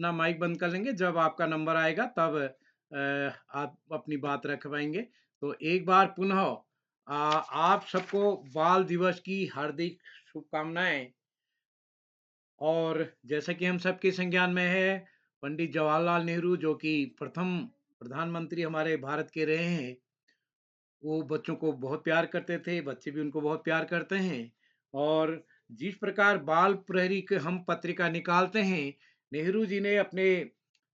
अपना माइक बंद कर लेंगे, जब आपका नंबर आएगा तब आप अपनी बात रख पाएँगे। तो एक बार पुनः आप सबको बाल दिवस की हार्दिक शुभकामनाएँ। और जैसा कि हम सबके संज्ञान में है, पंडित जवाहरलाल नेहरू जो कि प्रथम प्रधानमंत्री हमारे भारत के रहे हैं, वो बच्चों को बहुत प्यार करते थे, बच्चे भी उनको बहुत प्यार करते हैं। और जिस प्रकार बाल प्रहरी के हम पत्रिका निकालते हैं, नेहरू जी ने अपने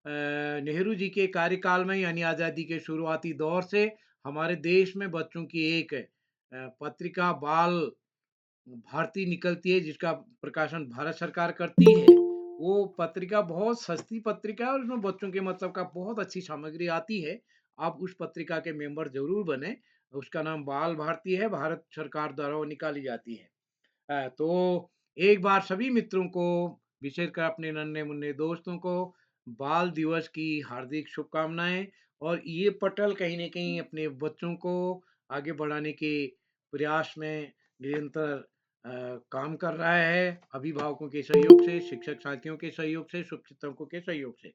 नेहरू जी के कार्यकाल में यानी आज़ादी के शुरुआती दौर से हमारे देश में बच्चों की एक पत्रिका बाल भारती निकलती है, जिसका प्रकाशन भारत सरकार करती है। वो पत्रिका बहुत सस्ती पत्रिका है और उसमें बच्चों के मतलब का बहुत अच्छी सामग्री आती है। आप उस पत्रिका के मेंबर ज़रूर बनें। उसका नाम बाल भारती है, भारत सरकार द्वारा वो निकाली जाती है। तो एक बार सभी मित्रों को, विशेषकर अपने नन्हे-मुन्ने दोस्तों को बाल दिवस की हार्दिक शुभकामनाएँ। और ये पटल कहीं न कहीं अपने बच्चों को आगे बढ़ाने के प्रयास में निरंतर काम कर रहा है, अभिभावकों के सहयोग से, शिक्षक साथियों के सहयोग से, शुभचिंतकों के सहयोग से।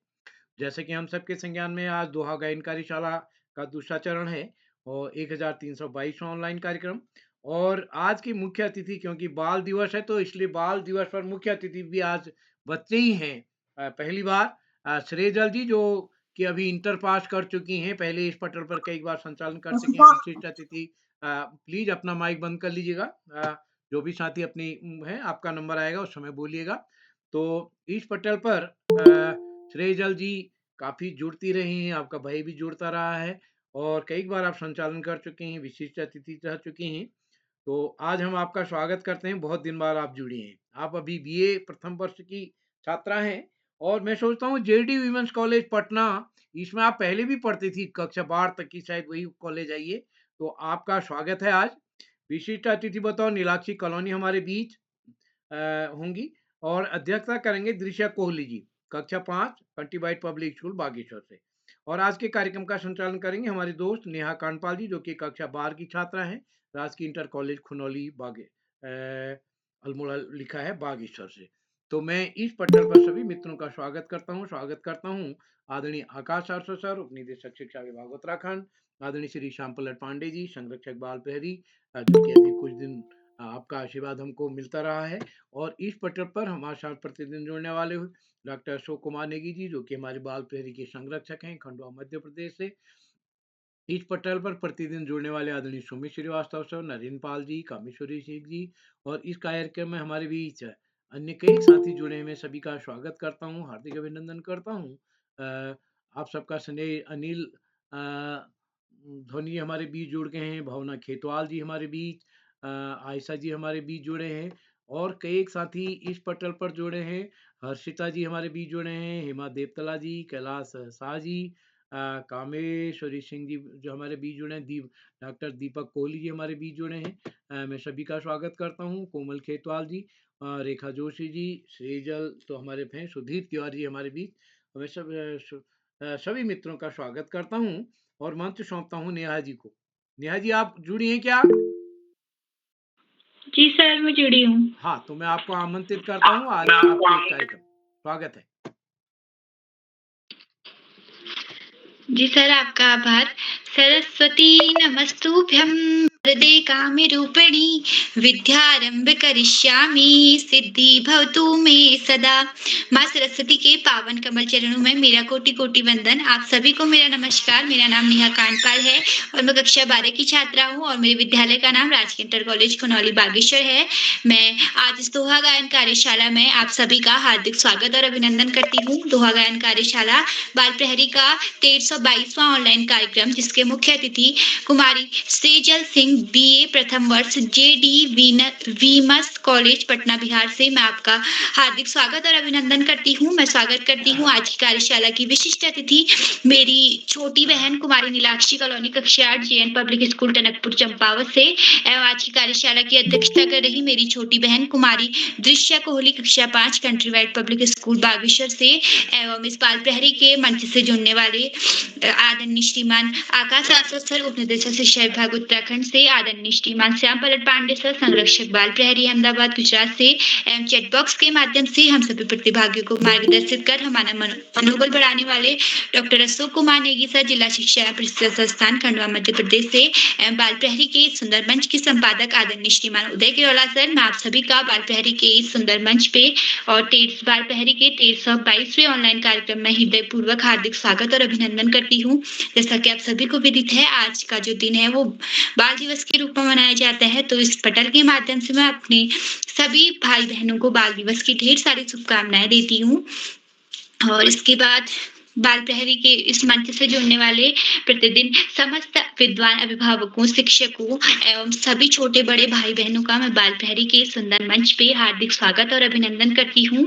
जैसे कि हम सबके संज्ञान में आज दोहा गायन कार्यशाला का दूसरा चरण है और 1322वां ऑनलाइन कार्यक्रम। और आज की मुख्य अतिथि, क्योंकि बाल दिवस है तो इसलिए बाल दिवस पर मुख्य अतिथि भी आज बच्चे ही हैं। पहली बार श्रेजल जी जो कि अभी इंटर पास कर चुकी हैं, पहले इस पटल पर कई बार संचालन कर चुकी हैं, विशिष्ट अतिथि। प्लीज अपना माइक बंद कर लीजिएगा। जो भी साथी अपनी है, आपका नंबर आएगा उस समय बोलिएगा। तो इस पटल पर श्रेजल जी काफ़ी जुड़ती रही हैं, आपका भाई भी जुड़ता रहा है और कई बार आप संचालन कर चुके हैं, विशिष्ट अतिथि रह चुकी हैं। तो आज हम आपका स्वागत करते हैं, बहुत दिन बाद आप जुड़ी हैं। आप अभी बीए प्रथम वर्ष की छात्रा हैं और मैं सोचता हूँ जेडी वीमेंस कॉलेज पटना, इसमें आप पहले भी पढ़ती थी, कक्षा 12 तक की शायद वही कॉलेज है ये। तो आपका स्वागत है आज। विशिष्ट अतिथि बतौर नीलाक्षी कॉलोनी हमारे बीच होंगी और अध्यक्षता करेंगे दृश्या कोहली जी, कक्षा 5 कंट्रीबाइट पब्लिक स्कूल बागेश्वर से। और आज के कार्यक्रम का संचालन करेंगे हमारे दोस्त नेहा कांडपाल जी, जो कि कक्षा 12 की छात्रा हैं, राजकीय इंटर कॉलेज खुनौली अल्मोड़ा लिखा है बागेश्वर से। तो मैं इस पटल पर सभी मित्रों का स्वागत करता हूँ आदरणीय आकाश आर्सो सर, उप निदेशक शिक्षा विभाग उत्तराखंड, आदरणीय श्री श्याम पल्लव पांडे जी, संरक्षक बाल प्रहरी, जो कि अभी कुछ दिन आपका आशीर्वाद हमको मिलता रहा है। और इस पटल पर हमारे साथ प्रतिदिन जुड़ने वाले डॉक्टर अशोक कुमार नेगी जी, जो कि हमारे बाल प्रहरी के संरक्षक हैं, खंडवा मध्य प्रदेश से। इस पटल पर प्रतिदिन जुड़ने वाले आदरणीय सुमित श्रीवास्तव सर, नरेंद्र पाल जी, कामेश्वरी सिंह जी। और इस कार्यक्रम में हमारे बीच अन्य कई साथी जुड़े हैं, मैं सभी का स्वागत करता हूँ, हार्दिक अभिनंदन करता हूँ। आप सबका स्नेह अनिल धोनी हमारे बीच जुड़ गए हैं, भावना खेतवाल जी हमारे बीच, आयशा जी हमारे बीच जुड़े हैं और कई एक साथी इस पटल पर जुड़े हैं। हर्षिता जी हमारे बीच जुड़े हैं, हेमा देवतला जी, कैलाश शाह जी, कामेश्वरी सिंह जी जो हमारे बीच जुड़े हैं, डॉक्टर दीपक कोहली जी हमारे बीच जुड़े हैं। मैं सभी का स्वागत करता हूँ। कोमल खेतवाल जी, रेखा जोशी जी, श्रीजल तो हमारे हैं, सुधीर तिवारी जी हमारे बीच। मैं सभी मित्रों का स्वागत करता हूँ और मंच सौंपता हूँ नेहा जी को। नेहा जी आप जुड़ी हैं क्या? जी सर, मैं जुड़ी हूँ। हाँ, तो मैं आपको आमंत्रित करता हूँ आज आपके इस कार्यक्रम। स्वागत है। जी सर, आपका आभार। सरस्वती नमस्तुभ्यं वरदे कामरूपिणी विद्यारंभ करिष्यामि सिद्धि भवतु मे सदा। माँ सरस्वती के पावन कमल चरणों में मेरा कोटि कोटि वंदन। आप सभी को मेरा नमस्कार। मेरा नाम नेहा कांडपाल है और मैं कक्षा 12 की छात्रा हूँ और मेरे विद्यालय का नाम राजकीय इंटर कॉलेज खुनौली बागेश्वर है। मैं आज इस दोहा गायन कार्यशाला में आप सभी का हार्दिक स्वागत और अभिनंदन करती हूँ। दोहा गायन कार्यशाला बाल प्रहरी का 1322वां ऑनलाइन कार्यक्रम, जिसके मुख्य अतिथि कुमारी सेजल सिंह, बीए प्रथम वर्ष, जेडी वीमस कॉलेज पटना बिहार से मैं आपका हार्दिक स्वागत और अभिनंदन करती हूँ। मैं स्वागत करती हूँ आज की कार्यशाला की विशिष्ट अतिथि मेरी छोटी बहन कुमारी नीलाक्षी कॉलोनी कक्षा 8 JN public school Tanakpur Champawat से, एवं आज की कार्यशाला की अध्यक्षता कर रही मेरी छोटी बहन कुमारी दृश्या कोहली कक्षा 5 country wide public school Bageshwar से, एवं इस बाल प्रहरी के मंच से जुड़ने वाले आदरणीय श्रीमान आकाश आसर सर, उप निदेशक शिक्षा विभाग उत्तराखंड से, से आदरणीय श्रीमान श्याम पलट पांडे सर, संरक्षक बाल प्रहरी अहमदाबाद गुजरात से एवं चैट बॉक्स के माध्यम से हम सभी प्रतिभागियों को मार्गदर्शित कर हमारा मनोबल बढ़ाने वाले डॉक्टर अशोक कुमार नेगी सर, जिला शिक्षा परिषद संस्थान खंडवा मध्य प्रदेश से एवं बाल प्रहरी के इस सुंदर मंच के संपादक आदरणीय श्रीमान उदय किरोला सर, मैं आप सभी का बाल प्रहरी के इस सुंदर मंच पे और बाल प्रहरी के 1322वें ऑनलाइन कार्यक्रम में हृदय पूर्वक हार्दिक स्वागत और अभिनंदन करती हूँ। जैसा कि आप सभी को विदित है, आज का जो दिन है वो बाल दिवस के रूप में मनाया जाता है। तो इस पटल के माध्यम से मैं अपने सभी भाई बहनों को बाल दिवस की ढेर सारी शुभकामनाएं देती हूँ। और इसके बाद बाल प्रहरी के इस मंच से जुड़ने वाले प्रतिदिन समस्त विद्वान अभिभावकों, शिक्षकों एवं सभी छोटे बड़े भाई बहनों का मैं बाल प्रहरी के सुंदर मंच पे हार्दिक स्वागत और अभिनंदन करती हूँ।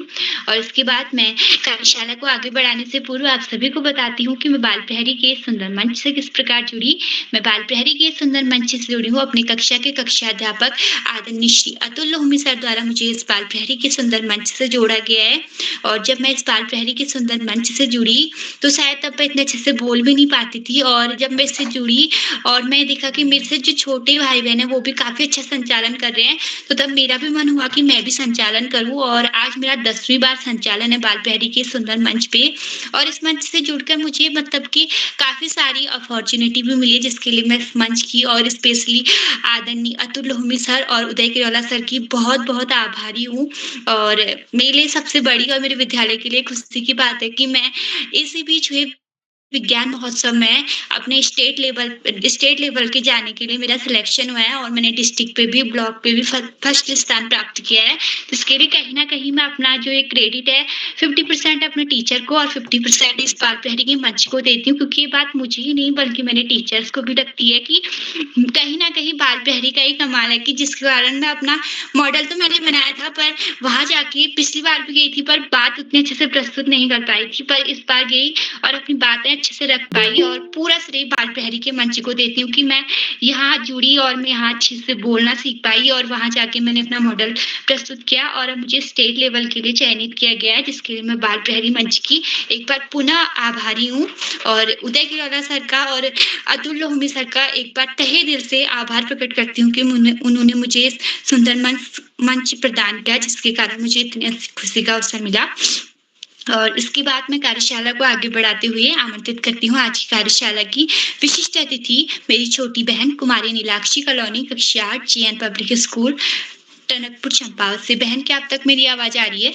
और इसके बाद मैं कार्यशाला को आगे बढ़ाने से पूर्व आप सभी को बताती हूँ कि मैं बाल प्रहरी के सुंदर मंच से किस प्रकार जुड़ी। मैं बाल प्रहरी के सुंदर मंच से जुड़ी हूँ अपनी कक्षा के कक्षाध्यापक आदरणीय श्री अतुल लोहमी सर द्वारा मुझे इस बाल प्रहरी के सुंदर मंच से जोड़ा गया है। और जब मैं इस बाल प्रहरी के सुंदर मंच से जुड़ी तो शायद तब मैं इतने अच्छे से बोल भी नहीं पाती थी। और जब मैं इससे जुड़ी और मैं देखा कि मेरे से जो छोटे भाई बहन है वो भी काफी अच्छा संचालन कर रहे हैं, तो तब मेरा भी मन हुआ कि मैं भी संचालन करूं। और आज मेरा 10वीं बार संचालन है बाल प्रहरी के सुंदर मंच पे। और इस मंच से जुड़कर मुझे मतलब कि काफी सारी अपॉर्चुनिटी भी मिली, जिसके लिए मैं इस मंच की और स्पेशली आदरणीय अतुल लोहमी सर और उदय किरोला सर की बहुत बहुत आभारी हूँ। और मेरे लिए सबसे बड़ी और मेरे विद्यालय के लिए खुशी की बात है कि मैं इसी बीच हुए विज्ञान महोत्सव में अपने स्टेट लेवल के जाने के लिए मेरा सिलेक्शन हुआ है और मैंने डिस्ट्रिक्ट पे भी, ब्लॉक पे भी फर्स्ट स्थान प्राप्त किया है। तो इसके लिए कहीं ना कहीं मैं अपना जो एक क्रेडिट है 50% अपने टीचर को और 50% इस बाल प्रहरी के मंच को देती हूँ, क्योंकि ये बात मुझे ही नहीं बल्कि मैंने टीचर्स को भी लगती है कि कहीं ना कहीं बाल प्रहरी का ही कमाल है कि जिसके कारण मैं अपना मॉडल तो मैंने बनाया था, पर वहां जाके पिछली बार भी गई थी पर बात उतने अच्छे से प्रस्तुत नहीं कर पाई थी, पर इस बार गई और अपनी बातें अच्छे से रख पाई। और पूरा श्रेय बाल प्रहरी के मंच को देती हूँ कि मैं यहाँ जुड़ी और मैं यहाँ अच्छे से बोलना सीख पाई और वहां जाके मैंने अपना मॉडल प्रस्तुत किया और अब मुझे स्टेट लेवल के लिए चयनित किया गया है, जिसके लिए मैं बाल प्रहरी मंच की एक बार पुनः आभारी हूँ। और उदय किरोला सर का और अतुल लोहमी सर का एक बार तहे दिल से आभार प्रकट करती हूँ कि उन्होंने मुझे इस सुंदर मंच प्रदान किया, जिसके कारण मुझे इतनी खुशी का अवसर मिला। और इसके बाद मैं कार्यशाला को आगे बढ़ाते हुए आमंत्रित करती हूँ आज की कार्यशाला की विशिष्ट अतिथि मेरी छोटी बहन कुमारी नीलाक्षी कॉलोनी कक्षा 8 GN public school Tanakpur Champawat से। बहन, क्या अब तक मेरी आवाज आ रही है?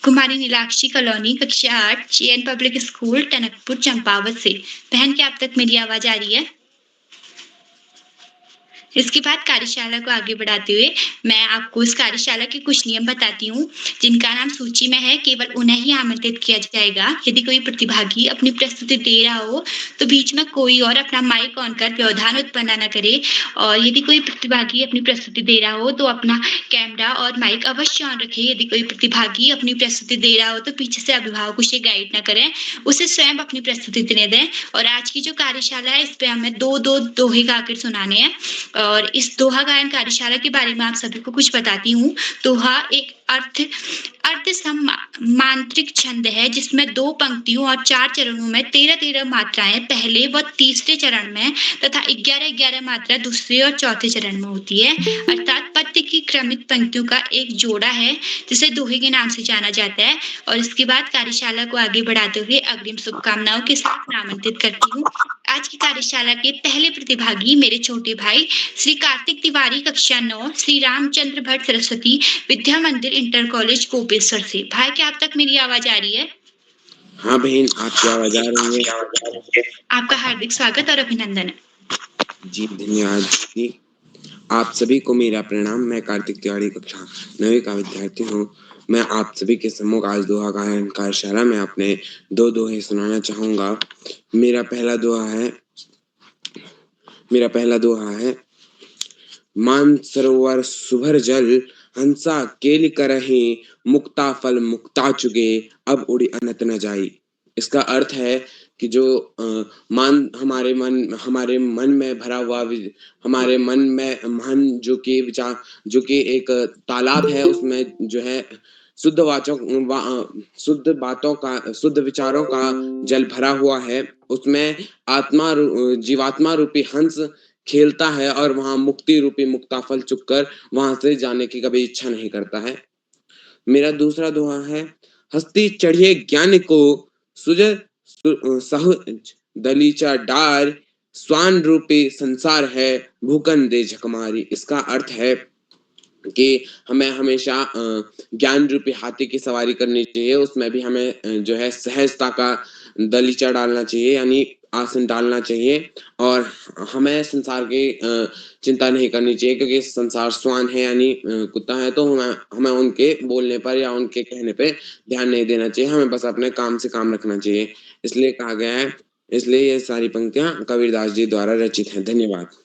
कुमारी नीलाक्षी कॉलोनी कक्षा 8 GN public school Tanakpur Champawat से। बहन, क्या अब तक मेरी आवाज आ रही है? इसके बाद कार्यशाला को आगे बढ़ाते हुए मैं आपको इस कार्यशाला के कुछ नियम बताती हूँ, जिनका नाम सूची में है। केवल उन्हें ही आमंत्रित किया जाएगा। यदि कोई प्रतिभागी अपनी प्रस्तुति दे रहा हो तो बीच में कोई और अपना माइक ऑन कर व्यवधान उत्पन्न न करे। और यदि कोई प्रतिभागी अपनी प्रस्तुति दे रहा हो तो अपना कैमरा और माइक अवश्य ऑन रखे। यदि कोई प्रतिभागी अपनी प्रस्तुति दे रहा हो तो पीछे से अभिभावक उसे गाइड न करें, उसे स्वयं अपनी प्रस्तुति देने दें। और आज की जो कार्यशाला है इस पे हमें दो दोहे गाकर सुनाने हैं। और इस दोहा गायन कार्यशाला के बारे में आप सभी को कुछ बताती हूँ। दोहा एक अर्थ मांत्रिक छंद है, जिसमें 2 पंक्तियों और 4 चरणों में 13-13 मात्राएं पहले व तीसरे चरण में तथा 11-11 मात्रा दूसरे और चौथे चरण में होती है। अर्थात पद्य की क्रमित पंक्तियों का एक जोड़ा है, जिसे दोहे के नाम से जाना जाता है। और इसके बाद कार्यशाला को आगे बढ़ाते हुए अग्रिम शुभकामनाओं के साथ आमंत्रित करती हूँ आज की कार्यशाला के पहले प्रतिभागी मेरे छोटे भाई श्री कार्तिक तिवारी कक्षा 9 श्री रामचंद्र भट्ट सरस्वती विद्या मंदिर इंटर कॉलेज कोपेश्वर से। भाई, क्या आप तक मेरी आवाज आ रही है? हाँ बहन, आपकी आवाज आ रही है। आपका हार्दिक स्वागत और अभिनंदन है। जी धन्यवाद जी। आप सभी को मेरा प्रणाम। मैं कार्तिक तिवारी कक्षा 9 का विद्यार्थी हूँ। मैं आप सभी के सम्मुख आज दोहा गायन कार्यशाला में अपने 2 दोहे सुनाना चाहूंगा। मेरा पहला दोहा है मान सरोवर सुभर जल हंसा केलि करहि मुक्ता फल मुक्ता चुगे अब उड़ी अनत न जाई। इसका अर्थ है कि जो हमारे मन में भरा हुआ हमारे मन जो कि एक तालाब है, उसमें जो है शुद्ध शुद्ध विचारों का जल भरा हुआ है, उसमें जीवात्मा रूपी हंस खेलता है और वहां मुक्ति रूपी मुक्ताफल चुककर वहां से जाने की कभी इच्छा नहीं करता है। मेरा दूसरा दोहा है, हस्ती चढ़िए ज्ञान को सहज दलीचा डार, स्वान रूपी संसार है भूकन दे झकमारी। इसका अर्थ है कि हमें हमेशा ज्ञान रूपी हाथी की सवारी करनी चाहिए, उसमें भी हमें जो है सहजता का दलीचा डालना चाहिए, यानी आसन डालना चाहिए, और हमें संसार की चिंता नहीं करनी चाहिए, क्योंकि संसार स्वान है यानी कुत्ता है, तो हमें उनके बोलने पर या उनके कहने पे ध्यान नहीं देना चाहिए, हमें बस अपने काम से काम रखना चाहिए। इसलिए कहा गया है, इसलिए ये सारी पंक्तियां कबीरदास जी द्वारा रचित हैं। धन्यवाद।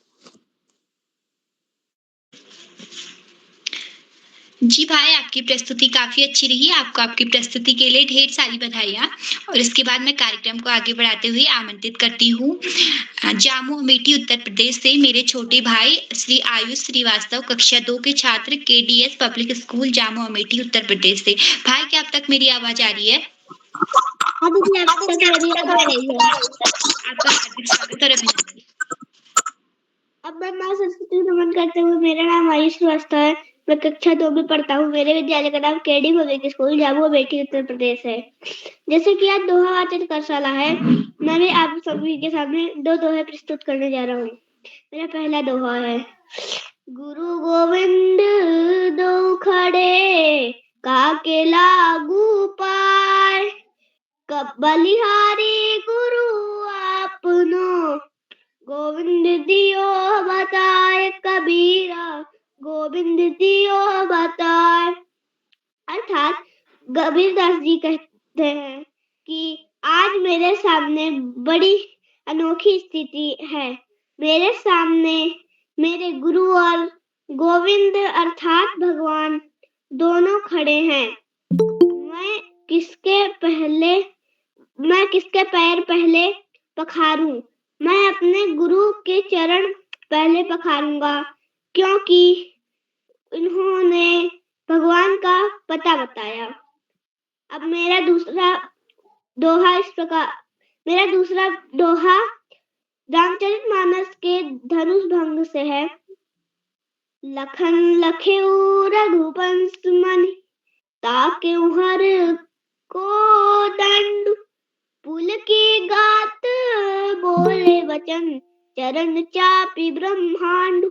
जी भाई, आपकी प्रस्तुति काफ़ी अच्छी रही। आपको आपकी प्रस्तुति के लिए ढेर सारी बधाइयाँ। और इसके बाद मैं कार्यक्रम को आगे बढ़ाते हुए आमंत्रित करती हूँ जामू अमेठी उत्तर प्रदेश से मेरे छोटे भाई श्री आयुष श्रीवास्तव, कक्षा 2 के छात्र, KDS public school Jamu Amethi Uttar Pradesh से। भाई, क्या अब तक मेरी आवाज़ आ रही है? हाँ दीदी, अब तक मेरी आवाज़ आ रही है। आपका हार्दिक स्वागत और अभिनंदन। अब मैं माँ सरस्वती को नमन करते हुए, मेरा नाम आयुष श्रीवास्तव है, मैं कक्षा 2 में पढ़ता हूँ। मेरे विद्यालय का नाम KD public school Jamu Amethi Uttar Pradesh है। जैसे कि आज दोहा वाचन करशाला है, मैं भी आप सभी के सामने 2 दोहे प्रस्तुत करने जा रहा हूँ। मेरा पहला दोहा है, गुरु गोविंद दो खड़े काके लागू पाए, कब बलिहारी गुरु आपनो गोविंद दियो बताए, कबीरा गोविंद दियो बताए। अर्थात कबीरदास जी कहते हैं कि आज मेरे सामने बड़ी अनोखी स्थिति है। मेरे सामने मेरे गुरु और गोविंद अर्थात भगवान दोनों खड़े हैं। मैं किसके पैर पहले पखारूं? मैं अपने गुरु के चरण पहले पखारूंगा, क्योंकि उन्होंने भगवान का पता बताया। अब मेरा दूसरा दोहा रामचरितमानस के धनुष भंग से है। लखन लखेउ रघुवंश मनि, ताकेउ हर को दंड, पुल की गात बोले वचन, चरण चापी ब्रह्मांड।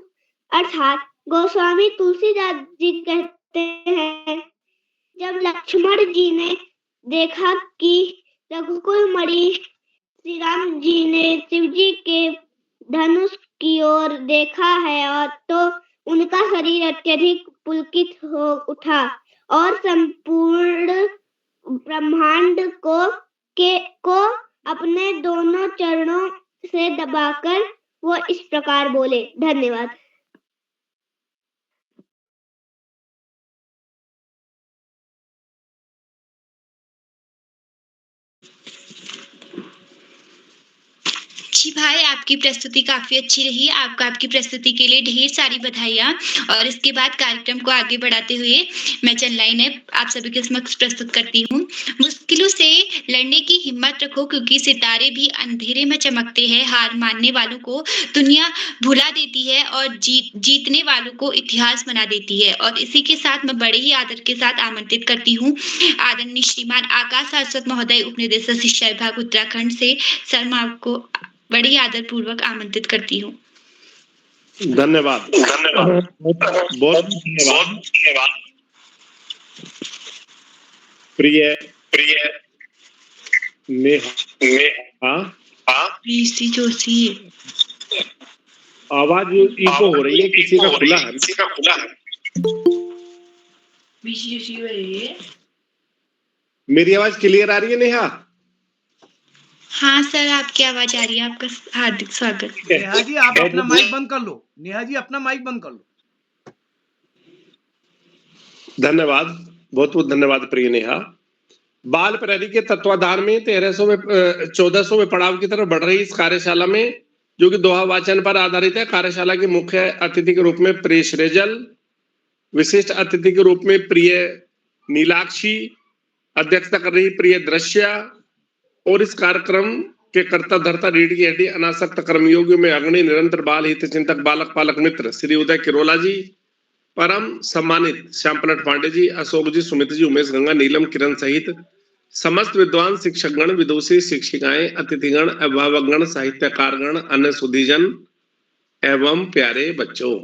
अर्थात गोस्वामी तुलसीदास जी कहते हैं, जब लक्ष्मण जी ने देखा कि रघुकुल मणि श्री राम जी ने शिव जी के धनुष की ओर देखा है, और तो उनका शरीर अत्यधिक पुलकित हो उठा और संपूर्ण ब्रह्मांड को अपने दोनों चरणों से दबाकर वो इस प्रकार बोले। धन्यवाद। जी भाई, आपकी प्रस्तुति काफ़ी अच्छी रही। आपकी प्रस्तुति के लिए ढेर सारी बधाइयाँ। और इसके बाद कार्यक्रम को आगे बढ़ाते हुए मैं चंद लाइनें आप सभी के समक्ष प्रस्तुत करती हूँ। मुश्किलों से लड़ने की हिम्मत रखो, क्योंकि सितारे भी अंधेरे में चमकते हैं। हार मानने वालों को दुनिया भुला देती है और जीतने वालों को इतिहास बना देती है। और इसी के साथ मैं बड़े ही आदर के साथ आमंत्रित करती हूँ आदरणीय श्रीमान आकाश सारस्वत महोदय, उपनिदेशक शिक्षा विभाग उत्तराखंड से। सर, मैं आपको बड़ी आदर पूर्वक आमंत्रित करती हूँ। धन्यवाद। बहुत धन्यवाद। प्रिय नेहा जोशी, आवाज इको हो रही है, किसी का खुला है। मेरी आवाज क्लियर आ रही है नेहा? हाँ सर, आपकी आवाज आ रही है। आपका हार्दिक स्वागत। नेहा जी, आप अपना माइक बंद कर लो। नेहा जी, अपना माइक बंद कर लो। धन्यवाद, बहुत बहुत धन्यवाद प्रिय नेहा। बाल प्रहरी के तत्वाधान में 1400वें पड़ाव की तरफ बढ़ रही इस कार्यशाला में, जो कि दोहा वाचन पर आधारित है, कार्यशाला के मुख्य अतिथि के रूप में प्रिय सृजल, विशिष्ट अतिथि के रूप में प्रिय नीलाक्षी, अध्यक्षता कर रही प्रिय दृश्या, और इस कार्यक्रम के कर्ता धर्ता रीढ़ की हड्डी अनासक्त कर्मयोगियों में अग्रणी निरंतर बाल हित चिंतक बालक पालक मित्र श्री उदय किरोला जी, परम सम्मानित श्याम पलट पांडे जी, अशोक जी, सुमित जी, उमेश गंगा, नीलम किरण सहित समस्त विद्वान शिक्षकगण, विदुषी, शिक्षिकाएं, अतिथिगण, अभिभावकगण, साहित्यकारगण, अन्य सुधीजन एवं प्यारे बच्चों।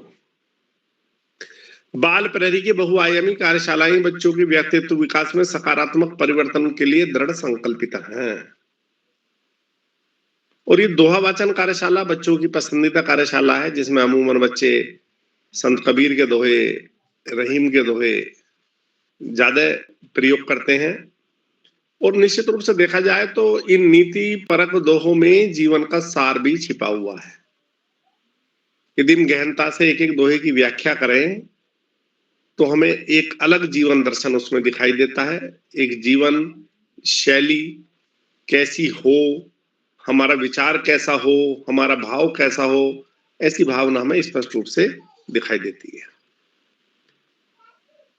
बाल प्रहरी की बहुआयामी कार्यशालाएं बच्चों के व्यक्तित्व विकास में सकारात्मक परिवर्तन के लिए दृढ़ संकल्पित हैं। और ये दोहा वाचन कार्यशाला बच्चों की पसंदीदा कार्यशाला है, जिसमें अमूमन बच्चे संत कबीर के दोहे, रहीम के दोहे ज्यादा प्रयोग करते हैं। और निश्चित रूप से देखा जाए तो इन नीति परक दोहों में जीवन का सार भी छिपा हुआ है। यदि हम गहनता से एक एक दोहे की व्याख्या करें तो हमें एक अलग जीवन दर्शन उसमें दिखाई देता है। एक जीवन शैली कैसी हो, हमारा विचार कैसा हो, हमारा भाव कैसा हो, ऐसी भावना हमें स्पष्ट रूप से दिखाई देती है।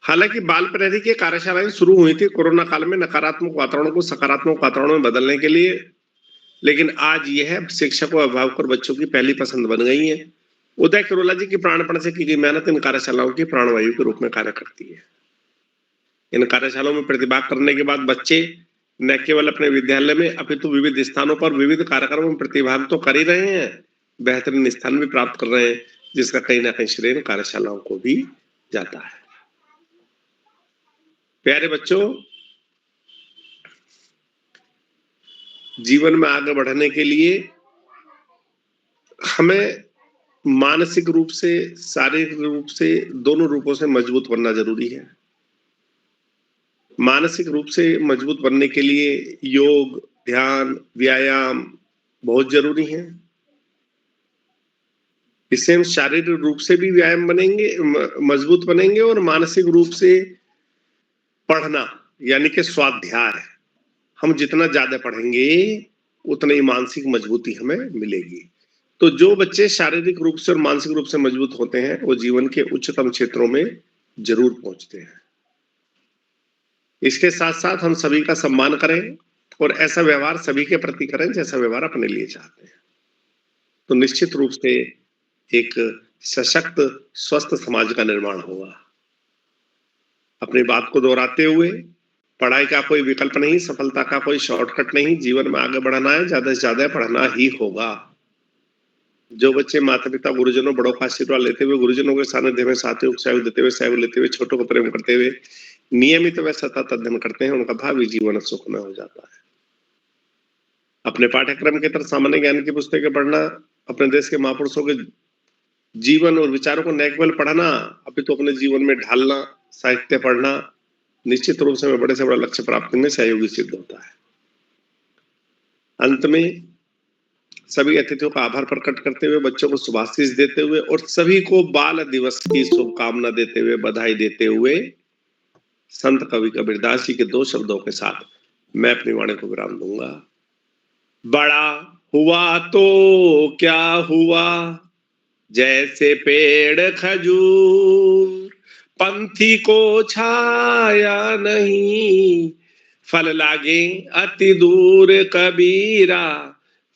हालांकि बाल प्रहरी की कार्यशालाएं शुरू हुई थी कोरोना काल में नकारात्मक वातावरण को सकारात्मक वातावरण में बदलने के लिए, लेकिन आज यह शिक्षकों, अभिभावकों और बच्चों की पहली पसंद बन गई है। उदय किरोला जी की प्राणपण से की गई मेहनत इन कार्यशालाओं की प्राणवायु के रूप में कार्य करती है। इन कार्यशालाओं में प्रतिभाग करने के बाद बच्चे न केवल अपने विद्यालय में अपितु विविध स्थानों पर विविध कार्यक्रमों में प्रतिभाग तो कर ही रहे हैं, बेहतरीन स्थान भी प्राप्त कर रहे हैं, जिसका कहीं ना कहीं श्रेय कार्यशालाओं को भी जाता है। प्यारे बच्चों, जीवन में आगे बढ़ने के लिए हमें मानसिक रूप से, शारीरिक रूप से, दोनों रूपों से मजबूत बनना जरूरी है। मानसिक रूप से मजबूत बनने के लिए योग, ध्यान, व्यायाम बहुत जरूरी है। इससे हम शारीरिक रूप से भी व्यायाम बनेंगे, मजबूत बनेंगे, और मानसिक रूप से पढ़ना यानी कि स्वाध्याय, हम जितना ज्यादा पढ़ेंगे उतनी मानसिक मजबूती हमें मिलेगी। तो जो बच्चे शारीरिक रूप से और मानसिक रूप से मजबूत होते हैं वो जीवन के उच्चतम क्षेत्रों में जरूर पहुंचते हैं। इसके साथ साथ हम सभी का सम्मान करें और ऐसा व्यवहार सभी के प्रति करें जैसा व्यवहार अपने लिए चाहते हैं, तो निश्चित रूप से एक सशक्त स्वस्थ समाज का निर्माण होगा। अपनी बात को दोहराते हुए, पढ़ाई का कोई विकल्प नहीं, सफलता का कोई शॉर्टकट नहीं, जीवन में आगे बढ़ना है, ज्यादा से ज्यादा पढ़ना ही होगा। जो बच्चे माता पिता गुरुजनों बड़ों का आशीर्वाद लेते हुए, गुरुजनों के सानिध्य में सात्विक सहयोग देते हुए, सहयोग लेते हुए, छोटों को प्रेम करते हुए नियमित व सतत अध्ययन करते हैं, उनका भावी जीवन सुखमय हो जाता है। अपने पाठ्यक्रम के तरह सामान्य ज्ञान की पुस्तकें पढ़ना, अपने देश के महापुरुषों के जीवन और विचारों को न केवल पढ़ना अपितु अपने जीवन में ढालना, साहित्य पढ़ना निश्चित रूप से हमें बड़े से बड़ा लक्ष्य प्राप्ति में सहयोगी सिद्ध होता है। अंत में सभी अतिथियों का आभार प्रकट करते हुए, बच्चों को शुभाशीष देते हुए और सभी को बाल दिवस की शुभकामना देते हुए, बधाई देते हुए, संत कवि कबीरदास जी के 2 शब्दों के साथ मैं अपनी वाणी को विराम दूंगा। बड़ा हुआ तो क्या हुआ, जैसे पेड़ खजूर, पंथी को छाया नहीं, फल लागे अति दूर कबीरा,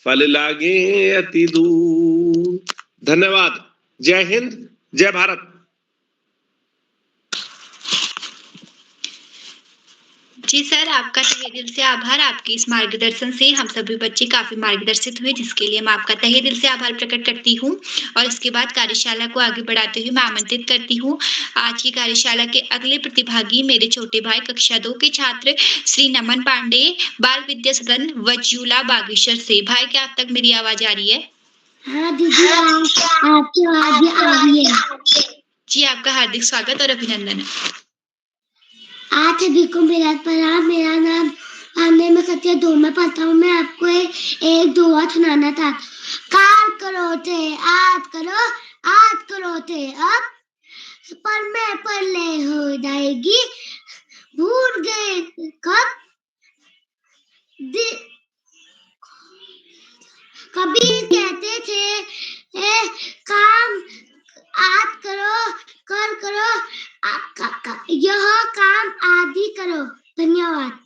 फल लागे अति दूर। धन्यवाद। जय हिंद, जय भारत। जी सर, आपका तहे दिल से आभार। आपके इस मार्गदर्शन से हम सभी बच्चे काफी मार्गदर्शित हुए, जिसके लिए मैं आपका तहे दिल से आभार प्रकट करती हूँ। और इसके बाद कार्यशाला को आगे बढ़ाते हुए मैं आमंत्रित करती हूँ आज की कार्यशाला के अगले प्रतिभागी, मेरे छोटे भाई कक्षा 2 के छात्र श्री नमन पांडे, बाल विद्या सदन वज्जूला बागेश्वर से। भाई, क्या आप तक मेरी आवाज आ रही है? हाँ दीदी, आपकी आवाज भी आ रही है। जी, आपका हार्दिक स्वागत और अभिनंदन। आज सभी को मेरा प्रणाम। मेरा नाम आने में कक्षा 2 में पढ़ता हूँ। मैं आपको एक दोहा सुनाना था। काल करो थे, आज करो थे, अब पर में पल्ले हो जाएगी, भूल गए कब, कबीर कहते थे काम आज करो, कल करो, यह काम आदि करो। धन्यवाद।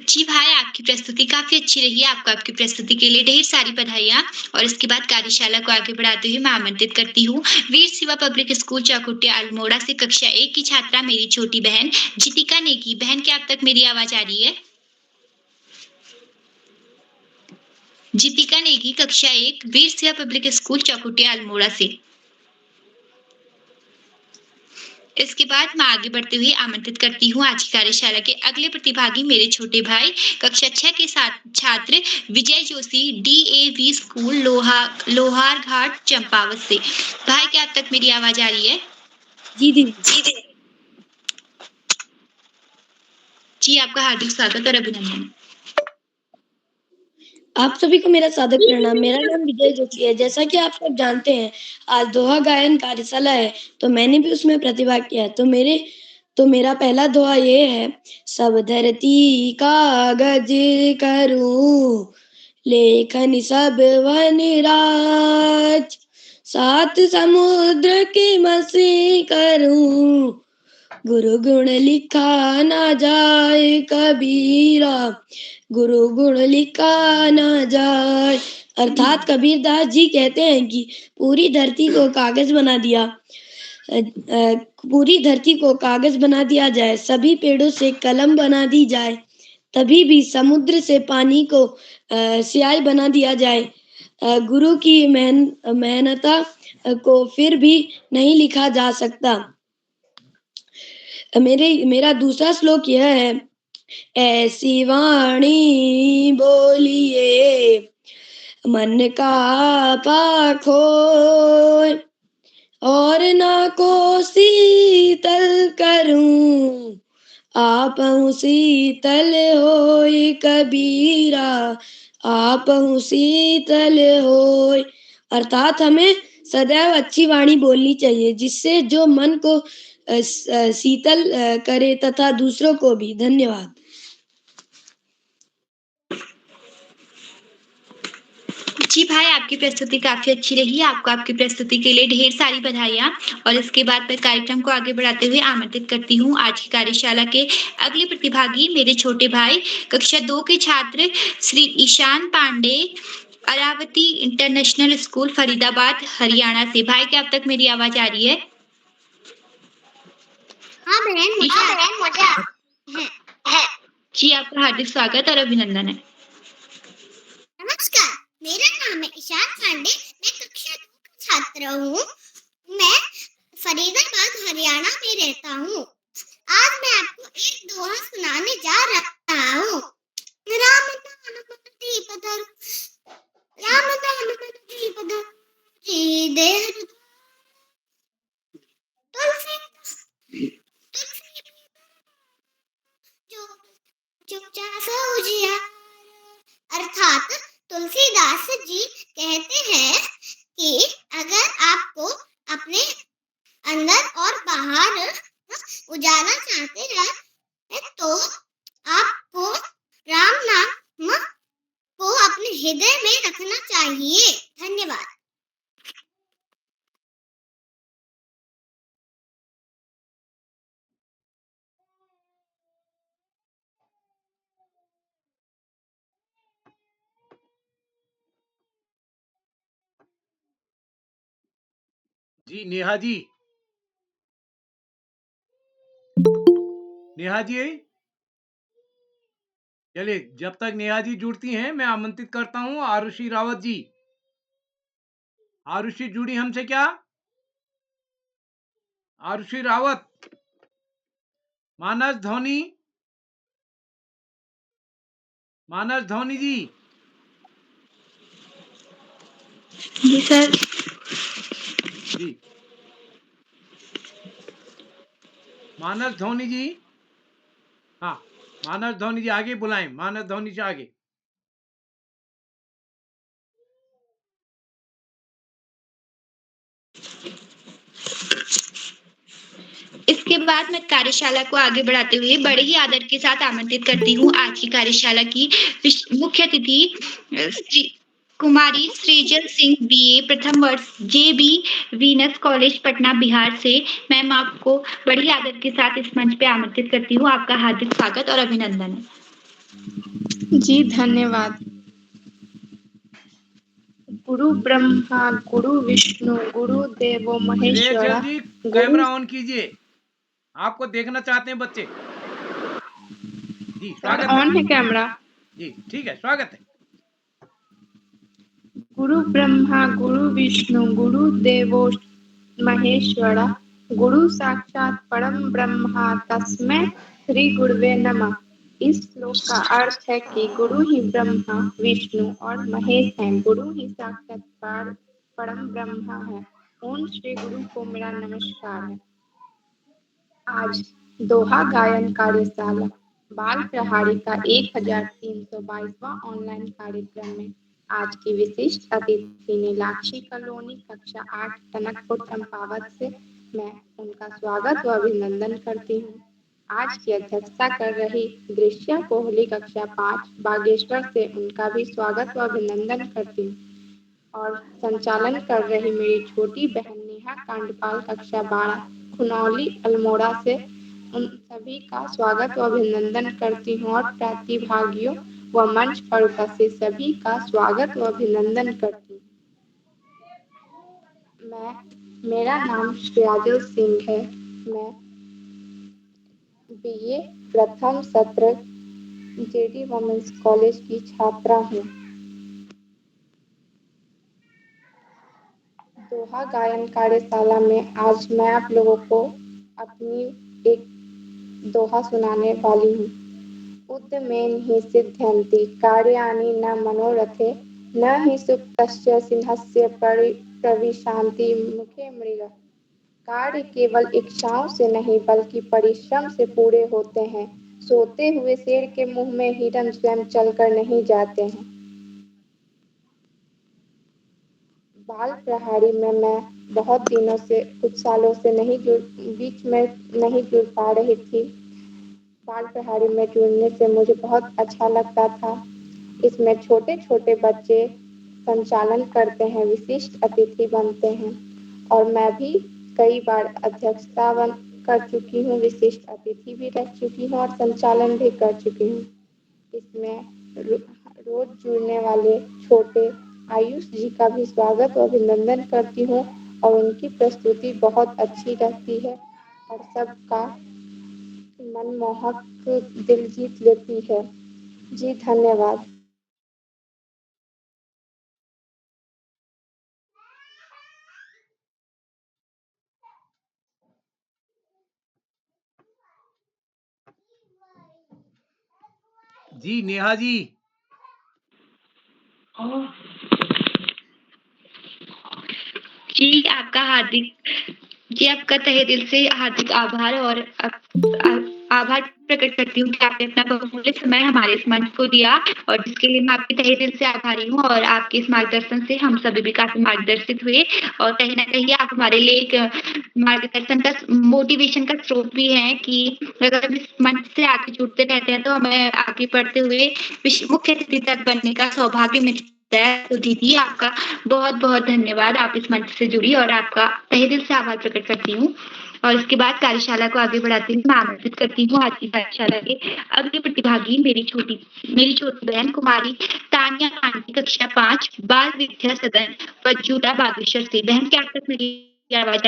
जी भाई, आपकी प्रस्तुति काफी अच्छी रही है। आपको आपकी प्रस्तुति के लिए ढेर सारी बधाइयाँ। और इसके बाद कार्यशाला को आगे बढ़ाते हुए मैं आमंत्रित करती हूँ वीर शिवा पब्लिक स्कूल चौखुटिया अल्मोड़ा से कक्षा 1 की छात्रा मेरी छोटी बहन जितिका नेगी। बहन, क्या अब तक मेरी आवाज आ रही है? जितिका नेगी, कक्षा 1, वीर शिवा पब्लिक स्कूल चौखुटिया अल्मोड़ा से। इसके बाद मैं आगे बढ़ते हुए आमंत्रित करती हूँ आज की कार्यशाला के अगले प्रतिभागी मेरे छोटे भाई कक्षा 6 के साथ छात्र विजय जोशी DAV स्कूल लोहार घाट चंपावत से। भाई, क्या अब तक मेरी आवाज आ रही है? जी दीदी। जी, आपका हार्दिक स्वागत और अभिनंदन। आप सभी को मेरा सादर प्रणाम। मेरा नाम विजय जोशी है। जैसा कि आप सब जानते हैं, आज दोहा गायन कार्यशाला है, तो मैंने भी उसमें प्रतिभाग किया है। तो मेरा पहला दोहा ये है, सब धरती कागज करूं, लेखन सब वन राज, सात समुद्र की मसी करूं, गुरु गुण लिखा ना जाए कबीरा, गुरु गुण लिखा ना जाए। अर्थात कबीरदास जी कहते हैं कि पूरी धरती को कागज बना दिया पूरी धरती को कागज बना दिया जाए, सभी पेड़ों से कलम बना दी जाए, तभी भी समुद्र से पानी को स्याही बना दिया जाए, गुरु की मेहनता को फिर भी नहीं लिखा जा सकता। मेरा दूसरा श्लोक यह है, ऐसी वाणी बोलिए मन का पाखो, और ना को शीतल करूं, आप शीतल होय कबीरा, आप शीतल होय। अर्थात हमें सदैव अच्छी वाणी बोलनी चाहिए, जिससे जो मन को शीतल करे तथा दूसरों को भी। धन्यवाद। जी भाई, आपकी प्रस्तुति काफी अच्छी रही है। आपको आपकी प्रस्तुति के लिए ढेर सारी बधाइयाँ। और इसके बाद मैं कार्यक्रम को आगे बढ़ाते हुए आमंत्रित करती हूँ आज की कार्यशाला के अगले प्रतिभागी मेरे छोटे भाई कक्षा 2 के छात्र श्री ईशान पांडे अरावती इंटरनेशनल स्कूल फरीदाबाद हरियाणा से। भाई, क्या अब तक मेरी आवाज आ रही है? हाँ बहन, मुझे जी, आपका हार्दिक स्वागत और अभिनंदन है। नमस्कार, मेरा नाम है ईशान पांडे। मैं कक्षा 2 का छात्र हूँ। मैं फरीदाबाद हरियाणा में रहता हूँ। आज मैं आपको एक दोहा सुनाने जा रहा हूँ। राम दान मन दीपधर, राम दान मन दीपधर, जी देह तुलसी चुपचाप उजियार। अर्थात तुलसीदास जी कहते हैं कि अगर आपको अपने अंदर और बाहर उजाला चाहते हैं तो आपको राम नाम को अपने हृदय में रखना चाहिए। धन्यवाद। जी नेहा जी, नेहा जी, चलिए जब तक नेहा जी जुड़ती हैं मैं आमंत्रित करता हूं आरुषि रावत जी। आरुषि जुड़ी हमसे क्या? आरुषि रावत, मानस धोनी, मानस धोनी जी। जी सर। जी मानस धोनी जी, हाँ मानस धोनी जी आगे बुलाएं, मानस धोनी जी आगे। इसके बाद मैं कार्यशाला को आगे बढ़ाते हुए बड़े ही आदर के साथ आमंत्रित करती हूँ आज की कार्यशाला की मुख्य अतिथि कुमारी सृजल सिंह बीए प्रथम वर्ष जेबी वीनस कॉलेज पटना बिहार से। मैम आपको बड़ी आदर के साथ इस मंच पे आमंत्रित करती हूँ। आपका हार्दिक स्वागत और अभिनंदन है। जी धन्यवाद। गुरु ब्रह्मा गुरु विष्णु गुरु देवो महेश्वरा। जी कैमरा ऑन कीजिए, आपको देखना चाहते हैं बच्चे। जी स्वागत ऑन है कैमरा। जी ठीक है, स्वागत है। गुरु ब्रह्मा गुरु विष्णु गुरु देवो महेश्वरा गुरु साक्षात परम ब्रह्मा तस्मै श्री गुरुवे नमः। इस श्लोक का अर्थ है कि गुरु ही ब्रह्मा विष्णु और महेश हैं। गुरु ही साक्षात परम ब्रह्मा है। ओम श्री गुरु को मेरा नमस्कार है। आज दोहा गायन कार्यशाला बाल प्रहारी का 1322वां ऑनलाइन कार्यक्रम में आज की विशिष्ट अतिथि नीलाक्षी कॉलोनी कक्षा 8 टनकपुर चंपावत से मैं उनका स्वागत व अभिनंदन करती हूँ। आज की अध्यक्षता कर रही दृश्या कोहली कक्षा 5 बागेश्वर से उनका भी स्वागत व अभिनंदन करती हूँ और संचालन कर रही मेरी छोटी बहन नेहा कांडपाल कक्षा 12 खुनौली अल्मोड़ा से उन सभी का स्वागत व अभिनंदन करती हूँ और प्रतिभागियों व मंच पर उपस्थित सभी का स्वागत व अभिनंदन करती हूँ। मेरा नाम सृजल सिंह है। मैं बीए प्रथम सत्र जेडी वुमेन्स कॉलेज की छात्रा हूँ। दोहा गायन कार्यशाला में आज मैं आप लोगों को अपनी एक दोहा सुनाने वाली हूँ। उद्यमेन हि सिद्ध्यन्ति कार्याणि न मनोरथे न हि सुप्तस्य सिंहस्य प्रविशान्ति मुखे मृग। कार्य केवल इच्छाओं से नहीं बल्कि परिश्रम से पूरे होते हैं। सोते हुए शेर के मुंह में हिरन स्वयं चलकर नहीं जाते हैं। बाल प्रहारी में मैं बहुत दिनों से कुछ सालों से बीच में नहीं जुड़ पा रही थी। बाल प्रहारी में जुड़ने से मुझे बहुत अच्छा लगता था। इसमें छोटे छोटे बच्चे संचालन करते हैं, विशिष्ट अतिथि बनते हैं और मैं भी कई बार अध्यक्षता कर चुकी हूँ, विशिष्ट अतिथि भी रह चुकी हूँ और संचालन भी कर चुकी हूँ। इसमें रोज जुड़ने वाले छोटे आयुष जी का भी स्वागत और अभिनंदन करती हूँ और उनकी प्रस्तुति बहुत अच्छी रहती है और सबका मनमोहक दिल जीत लेती है। जी धन्यवाद। जी नेहा जी। जी आपका तहे दिल से हार्दिक आभार और आभार प्रकट करती हूँ कि आपने अपना बहुमूल्य समय हमारे इस मंच को दिया और जिसके लिए मैं आपके तहे दिल से आभारी हूँ और आपके इस मार्गदर्शन से हम सभी भी काफी मार्गदर्शित हुए और कहीं ना कहीं आप हमारे लिए एक मार्गदर्शन का मोटिवेशन का स्रोत भी है कि अगर हम इस मंच से आगे जुड़ते रहते हैं तो हमें आगे बढ़ते हुए मुख्य अतिथि तक बनने का सौभाग्य मिलता है। तो दीदी आपका बहुत बहुत धन्यवाद, आप इस मंच से जुड़ी और आपका तहे दिल से आभार प्रकट करती हूँ। और इसके बाद कार्यशाला को आगे बढ़ाते हुए मैं आमंत्रित करती हूँ आज की कार्यशाला के अगले प्रतिभागी मेरी छोटी बहन कुमारी तानिया पांडे कक्षा 5 बाल विद्या सदन वजूला बागेश्वर से। बहन क्या आप तक मेरी आवाज?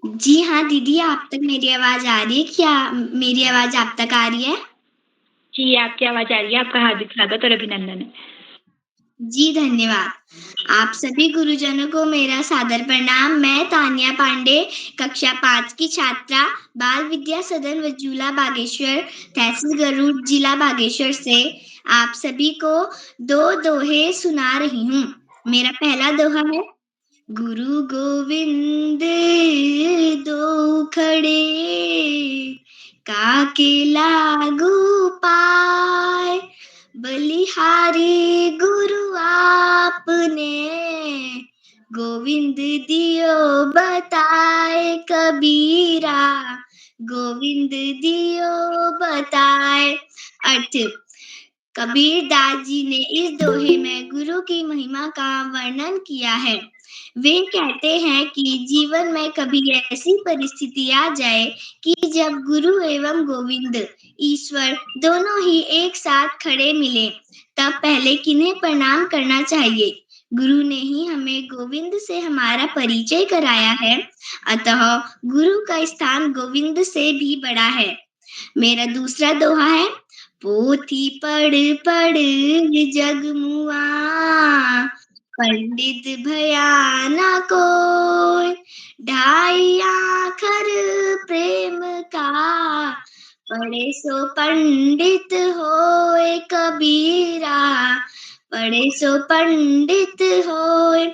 जी हाँ दीदी, आप तक मेरी आवाज आ रही है? क्या मेरी आवाज आप तक आ रही है? जी आपकी आवाज आ रही है। आपका हार्दिक स्वागत और अभिनंदन है। जी धन्यवाद। आप सभी गुरुजनों को मेरा सादर प्रणाम। मैं तानिया पांडे कक्षा 5 की छात्रा बाल विद्या सदन वजूला बागेश्वर तहसील गरुड़ जिला बागेश्वर से आप सभी को 2 दोहे सुना रही हूँ। मेरा पहला दोहा है, गुरु गोविंद दो खड़े काके लागू पाए, बलिहारी गुरु आपने गोविंद दियो बताए कबीरा, गोविंद दियो बताए। अर्थ, कबीर दास जी ने इस दोहे में गुरु की महिमा का वर्णन किया है। वे कहते हैं कि जीवन में कभी ऐसी परिस्थिति आ जाए कि जब गुरु एवं गोविंद ईश्वर दोनों ही एक साथ खड़े मिले, तब पहले किन्हें प्रणाम करना चाहिए? गुरु ने ही हमें गोविंद से हमारा परिचय कराया है, अतः गुरु का स्थान गोविंद से भी बड़ा है। मेरा दूसरा दोहा है, पोथी पढ़ पढ़ जग मुआ, पंडित भया न कोय, ढाई आखर प्रेम का, पढ़े सो पंडित होए कबीरा, पढ़े सो पंडित होए।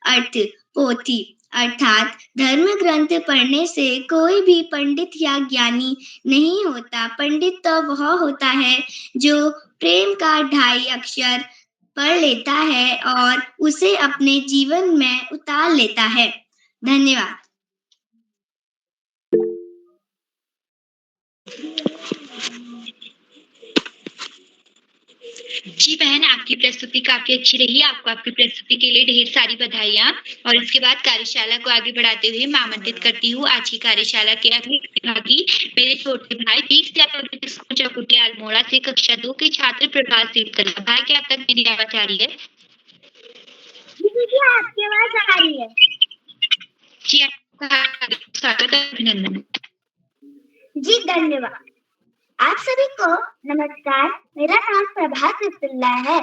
अर्थ, पोथी अर्थात धर्म ग्रंथ पढ़ने से कोई भी पंडित या ज्ञानी नहीं होता। पंडित तो वह होता है जो प्रेम का 2.5 अक्षर पढ़ लेता है और उसे अपने जीवन में उतार लेता है। धन्यवाद। जी बहन, आपकी प्रस्तुति काफी अच्छी रही। आपको आपकी प्रस्तुति के लिए ढेर सारी बधाइयाँ। और इसके बाद कार्यशाला को आगे बढ़ाते हुए मैं आमंत्रित करती हूँ आज की कार्यशाला के अगले प्रतिभागी मेरे छोटे भाई दीप चकुटिया अल्मोड़ा से कक्षा 2 के छात्र प्रभास सीलकर। भाई, क्या अब तक मेरी आवाज आ रही है? जी आपकी आवाज आ रही है। जी, आपका स्वागत है, अभिनंदन। जी धन्यवाद। आप सभी को नमस्कार। मेरा नाम प्रभात अब्दुल्ला है।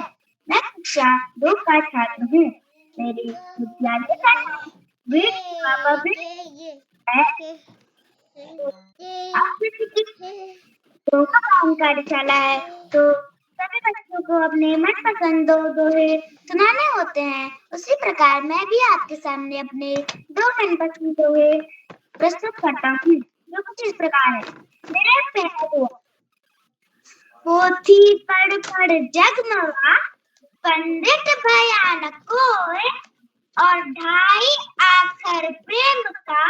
मैं कक्षा 2 का छात्र हूँ। मेरे विद्यालय का नाम वीर पब्लिक है। तो काम कार्यशाला है, तो सभी बच्चों को अपने मनपसंद 2 दोहे सुनाने होते हैं। उसी प्रकार मैं भी आपके सामने अपने 2 मनपसंद दोहे प्रस्तुत करता हूँ, जो कुछ इस प्रकार है। मेरा पहला दोहा, पोथी पढ़ पढ़ जगमगा, पंडित भया न कोय, और 2.5 आखर प्रेम का,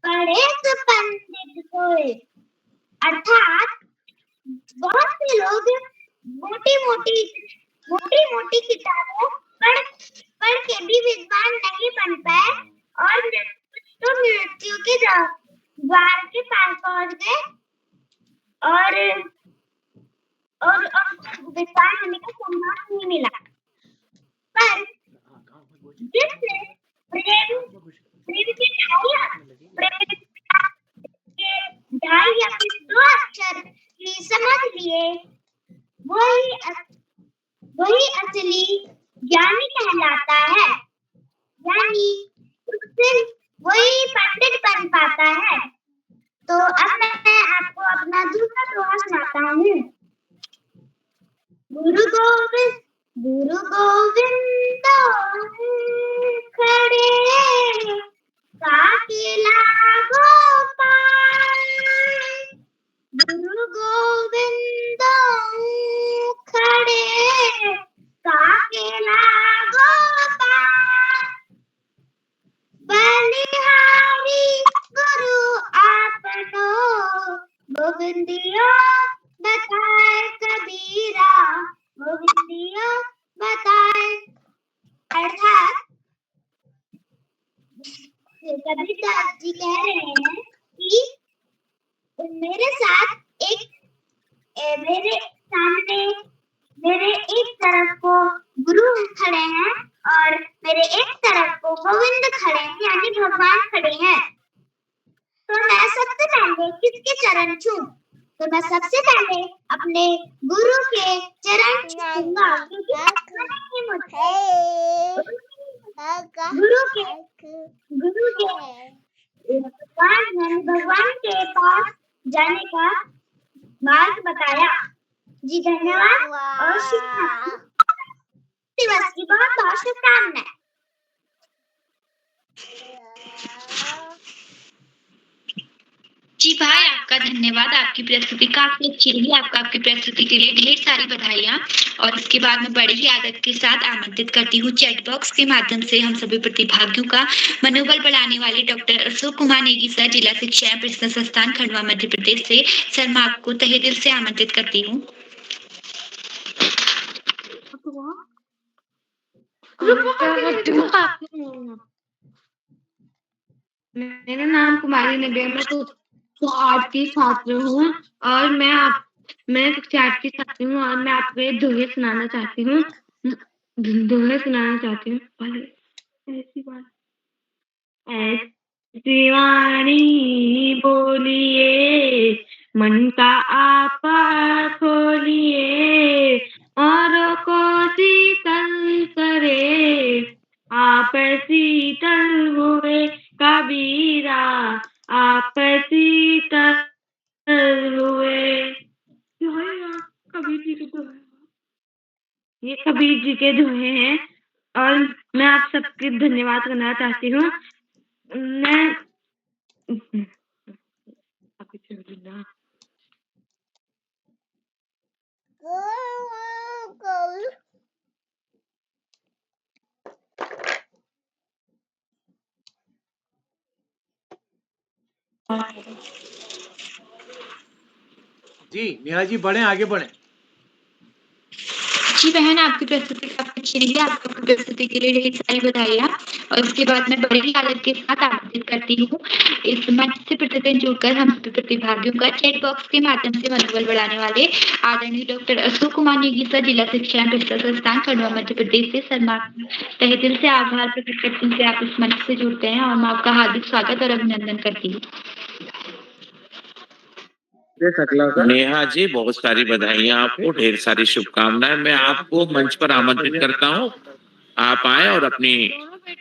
पढ़े तो पंडित होए। अर्थात बहुत से लोग मोटी मोटी किताबें पढ़ के भी विद्वान नहीं बन पाए और तो मृत्यु के द्वार के पास पहुंच गए और विद्वान होने का सम्मान नहीं मिला। पर जिसने प्रेम के 2.5 या फिर 2 अक्षर ही समझ लिए, वही असली ज्ञानी कहलाता है। यानी उससे वही पंडित बन पाता है। तो अब मैं आपको अपना दूसरा दोहा सुनाता हूँ। गुरु गोविंद खड़े, काकेला गोपाल। गुरु गोविंद खड़े, काकेला गोपाल। बलिहारी गुरु आपनो, गोविंदियो बताए कबीरा, गोविंदियो बताए। अर्थात कबीरदास जी कह रहे हैं कि मेरे सामने मेरे एक तरफ को गुरु खड़े हैं और मेरे एक तरफ को गोविंद खड़े हैं, यानी भगवान खड़े हैं। तो मैं सबसे पहले किसके चरण छूं? तो मैं सबसे पहले अपने गुरु के चरण छूंगा, क्योंकि गुरु के भगवान के पास जाने का मार्ग बताया। जी धन्यवाद और दिवस की बहुत बहुत शुभकामनाएं। जी भाई, आपका धन्यवाद। आपकी प्रस्तुति काफी अच्छी रही। आपकी प्रस्तुति के लिए ढेर सारी बधाइयाँ। और इसके बाद मैं बड़ी ही आदत के साथ आमंत्रित करती हूँ चैट बॉक्स के माध्यम से हम सभी प्रतिभागियों का मनोबल बढ़ाने वाले डॉक्टर अशोक कुमार नेगी सर, जिला शिक्षा एवं प्रशिक्षण संस्थान खंडवा मध्य प्रदेश से। सर, मैं आपको तहे दिल से आमंत्रित करती हूँ। मेरा नाम कुमारी नबी है। मैं तो 8 की छात्र हूँ और मैं कक्षा 8 की छात्री हूँ और मैं आपको एक दोहे सुनाना चाहती हूँ। ऐसी बात, ऐसी वाणी बोलिए, मन का आपा खोलिए, औरों को शीतल करे, आप शीतल हुए कबीरा, आप शीतल हुए। कबीर जी के दोहे, ये कबीर जी के दोहे हैं और मैं आप सबके धन्यवाद करना चाहती हूँ। मैं जी, नेहा जी बढ़ें, आगे बढ़ें। जी बहन, आपकी प्रस्तुति काफी अच्छी रही है। आपको प्रस्तुति के लिए ढेर सारी बधाइयाँ। और उसके बाद मैं बड़ी ही आदत के साथ आमंत्रित करती हूँ इस मंच से प्रतिदिन जुड़कर हम सभी प्रतिभागियों का चैट बॉक्स के माध्यम से मनोबल बढ़ाने वाले आदरणीय डॉक्टर अशोक कुमार नेगी सर, जिला शिक्षा एवं प्रशिक्षण संस्थान खंडवा मध्य प्रदेश से। सर, मैं तहे दिल से आभार प्रकट करती हूँ कि आप इस मंच से जुड़ते हैं और मैं आपका हार्दिक स्वागत और अभिनंदन करती हूँ। नेहा जी, बहुत सारी बधाइयाँ आपको, ढेर सारी शुभकामनाएं। मैं आपको मंच पर आमंत्रित करता हूँ, आप आए और अपनी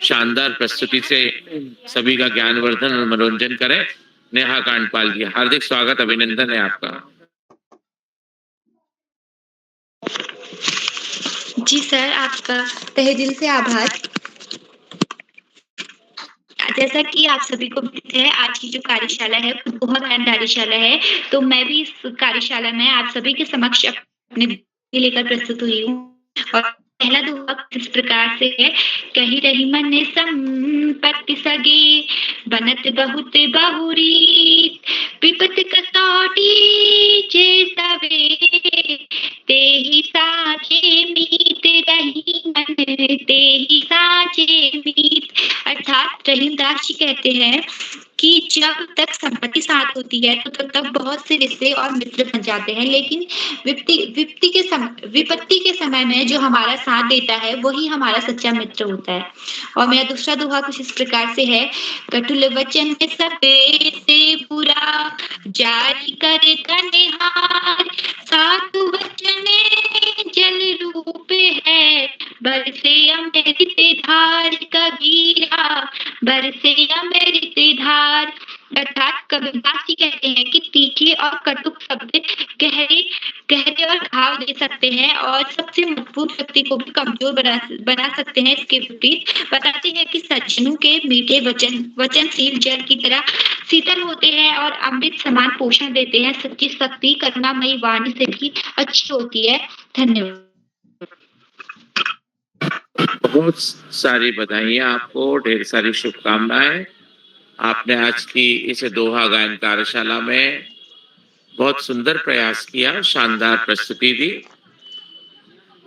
शानदार प्रस्तुति से सभी का ज्ञानवर्धन और मनोरंजन करें। नेहा कांडपाल जी, हार्दिक स्वागत, अभिनंदन है आपका। जी सर, आपका तहे दिल से आभार। जैसा कि आप सभी को पता है, आज की जो कार्यशाला है वो बहुत अहम कार्यशाला है। तो मैं भी इस कार्यशाला में आप सभी के समक्ष अपने लेकर प्रस्तुत हुई हूँ। और पहला दोहा इस प्रकार से है, कही रही मन संपत्ति सगे, बनत बहुत बहुरी, विपत कसौटी जे सवे, तेहि साचे मीत रही मन, तेहि साचे मीत। अर्थात रहीमदास जी कहते हैं कि जब तक संपत्ति साथ होती है तो तब तक बहुत से रिश्ते और मित्र बन जाते हैं, लेकिन विपत्ति के समय में जो हमारा साथ देता है वही हमारा सच्चा मित्र होता है। और मेरा दूसरा दोहा कुछ इस प्रकार से है, कटुल वचन सबे से बुरा, जारी करे कनिहार, सात वचन जल रूप है, बरसे अमृत धार कबीरा, बरसे अमृत धार। अर्थात कबीरदास जी कहते हैं कि तीखे और कटुक शब्द गहरे और घाव दे सकते हैं और सबसे मजबूत व्यक्ति को भी कमजोर बना सकते हैं। इसके विपरीत बताते हैं कि सज्जनों के मीठे वचनशील जल की तरह शीतल होते हैं और अमृत समान पोषण देते हैं। सच्ची शक्ति करुणामयी वाणी से भी अच्छी होती है। धन्यवाद। बहुत सारी बधाइयाँ आपको, ढेर सारी शुभकामनाएं। आपने आज की इस दोहा गायन कार्यशाला में बहुत सुंदर प्रयास किया, शानदार प्रस्तुति दी।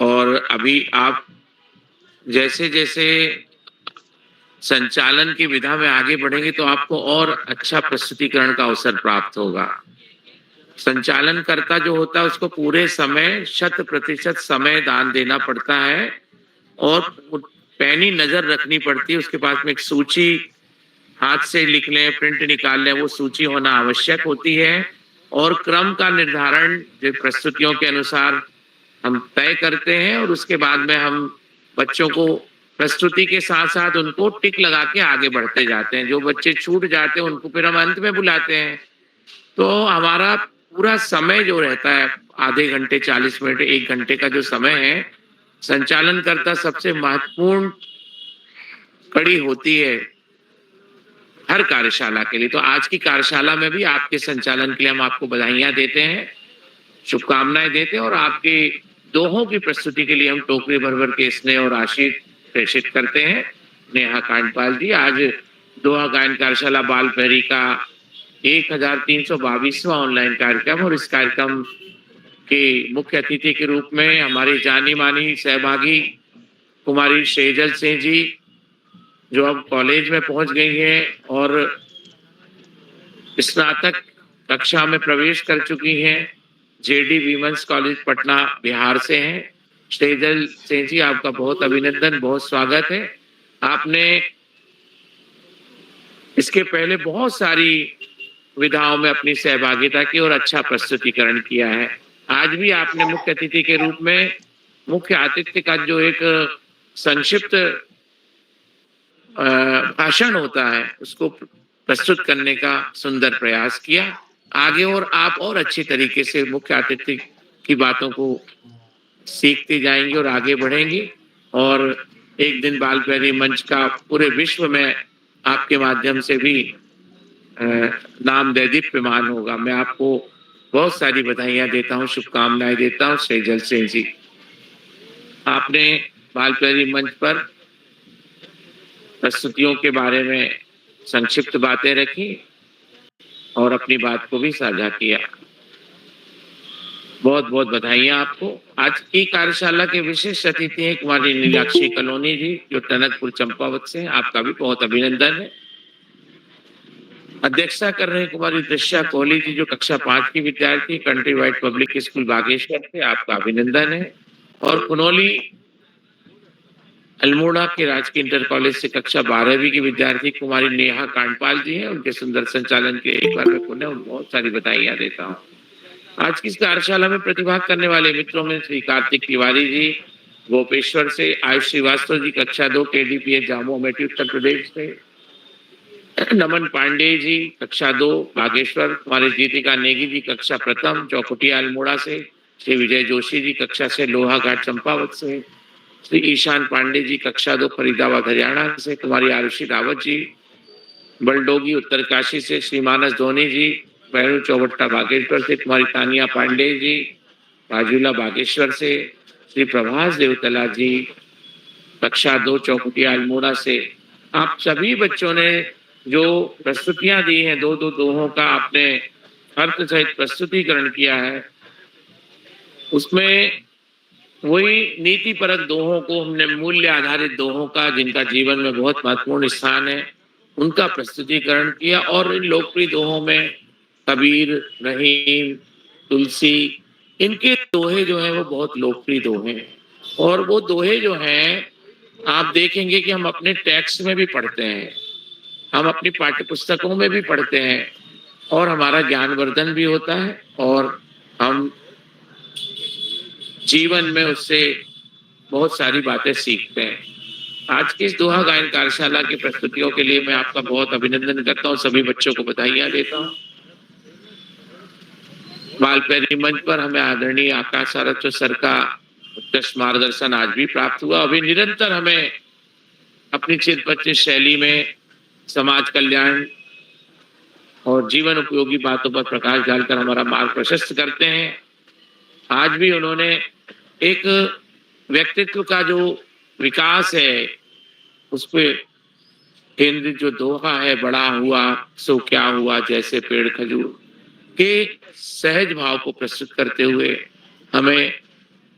और अभी आप जैसे जैसे संचालन की विधा में आगे बढ़ेंगे तो आपको और अच्छा प्रस्तुतिकरण का अवसर प्राप्त होगा। संचालन कर्ता जो होता है उसको पूरे समय 100% समय दान देना पड़ता है और पैनी नजर रखनी पड़ती है। उसके पास में एक सूची, हाथ से लिख लें, प्रिंट निकाल लें, वो सूची होना आवश्यक होती है। और क्रम का निर्धारण जो प्रस्तुतियों के अनुसार हम तय करते हैं और उसके बाद में हम बच्चों को प्रस्तुति के साथ साथ उनको टिक लगा के आगे बढ़ते जाते हैं। जो बच्चे छूट जाते हैं उनको फिर हम अंत में बुलाते हैं। तो हमारा पूरा समय जो रहता है, आधे घंटे, 40 मिनट, 1 घंटे का जो समय है, संचालन करता सबसे महत्वपूर्ण कड़ी होती है हर कार्यशाला के लिए। तो आज की कार्यशाला में भी आपके संचालन के लिए हम आपको बधाइयां देते हैं, शुभकामनाएं देते हैं और आपके दोहों की प्रस्तुति के लिए हम टोकरी भर भर के स्नेह और आशीष प्रेषित करते हैं। नेहा कांडपाल जी, आज दोहा गायन कार्यशाला बाल पहरी का 1322वां ऑनलाइन कार्यक्रम, और इस कार्यक्रम के मुख्य अतिथि के रूप में हमारी जानी मानी सहभागी कुमारी शेजल सिंह जी, जो अब कॉलेज में पहुंच गई हैं और स्नातक कक्षा में प्रवेश कर चुकी हैं। JD women's college Patna Bihar से हैं। शेजल सिंह जी, आपका बहुत अभिनंदन, बहुत स्वागत है। आपने इसके पहले बहुत सारी विधाओं में अपनी सहभागिता की और अच्छा प्रस्तुतिकरण किया है। आज भी आपने मुख्य अतिथि के रूप में मुख्य आतिथ्य का जो एक संक्षिप्त भाषण होता है उसको प्रस्तुत करने का सुंदर प्रयास किया। आगे और आप और अच्छी तरीके से मुख्य आतिथ्य की बातों को सीखते जाएंगे और आगे बढ़ेंगे, और एक दिन बाल पहरी मंच का पूरे विश्व में आपके माध्यम से भी नाम दैदीप्यमान होगा। मैं आपको बहुत सारी बधाइयां देता हूं, शुभकामनाएं देता हूं। शेजल सिंह जी, आपने बाल पहरी मंच पर प्रस्तुतियों के बारे में संक्षिप्त बातें रखी और अपनी बात को भी साझा किया। बहुत बहुत बधाइयां आपको। आज की कार्यशाला के विशेष अतिथि हैं कुमारी नीलाक्षी कलोनी जी, जो टनकपुर चंपावत से हैं। आपका भी बहुत अभिनंदन है। अध्यक्षता कर रहे हैं कुमारी दृश्या कोहली जी, जो कक्षा 5 की विद्यार्थी, country wide public school Bageshwar से। आपका अभिनंदन है। और कुनौली अल्मोड़ा के राजकीय इंटर कॉलेज से कक्षा 12वीं की विद्यार्थी कुमारी नेहा कांडपाल जी हैं। उनके सुंदर संचालन के एक बार मैं पुनः बहुत सारी बधाइयां देता हूँ। आज की इस कार्यशाला में प्रतिभाग करने वाले मित्रों में श्री कार्तिक तिवारी जी गोपेश्वर से, आयुष श्रीवास्तव जी कक्षा 2 KDPH जामो अमेठी उत्तर प्रदेश से, नमन पांडे जी कक्षा 2 बागेश्वर, कुमारी जीतिका नेगी जी कक्षा प्रथम चौकुटिया अल्मोड़ा से, श्री विजय जोशी जी कक्षा से लोहाघाट चंपावत से, श्री ईशान पांडे जी कक्षा 2 फरीदाबाद हरियाणा से, कुमारी आरुषि रावत जी बलडोगी उत्तरकाशी से, श्री मानस धोनी जी बैरू चौबट्टा बागेश्वर से, कुमारी तानिया पांडे जी बाजूला बागेश्वर से, श्री प्रभास देवतला जी कक्षा 2 चौकुटिया अल्मोड़ा से। आप सभी बच्चों ने जो प्रस्तुतियां दी हैं, दो दोहों का आपने अर्थ सहित प्रस्तुतिकरण किया है, उसमें वही नीति परक दोहों को हमने, मूल्य आधारित दोहों का जिनका जीवन में बहुत महत्वपूर्ण स्थान है, उनका प्रस्तुतिकरण किया। और इन लोकप्रिय दोहों में कबीर, रहीम, तुलसी, इनके दोहे जो हैं वो बहुत लोकप्रिय दोहे हैं। और वो दोहे जो हैं आप देखेंगे कि हम अपने टेक्स्ट में भी पढ़ते हैं, हम अपनी पाठ्य पुस्तकों में भी पढ़ते हैं, और हमारा ज्ञानवर्धन भी होता है और हम जीवन में उससे बहुत सारी बातें सीखते हैं। आज की इस दोहा गायन कार्यशाला की प्रस्तुतियों के लिए मैं आपका बहुत अभिनंदन करता हूँ, सभी बच्चों को बधाइयां देता हूँ। बाल पहरी मंच पर हमें आदरणीय आकाश सारस्वत सर का उत्कृष्ट मार्गदर्शन आज भी प्राप्त हुआ। अभी निरंतर हमें अपनी चिरपरिचित शैली में समाज कल्याण और जीवन उपयोगी बातों पर प्रकाश डालकर हमारा मार्ग प्रशस्त करते हैं। आज भी उन्होंने एक व्यक्तित्व का जो विकास है उस पर केंद्रित जो दोहा है, बड़ा हुआ सो क्या हुआ जैसे पेड़ खजूर, के सहज भाव को प्रस्तुत करते हुए हमें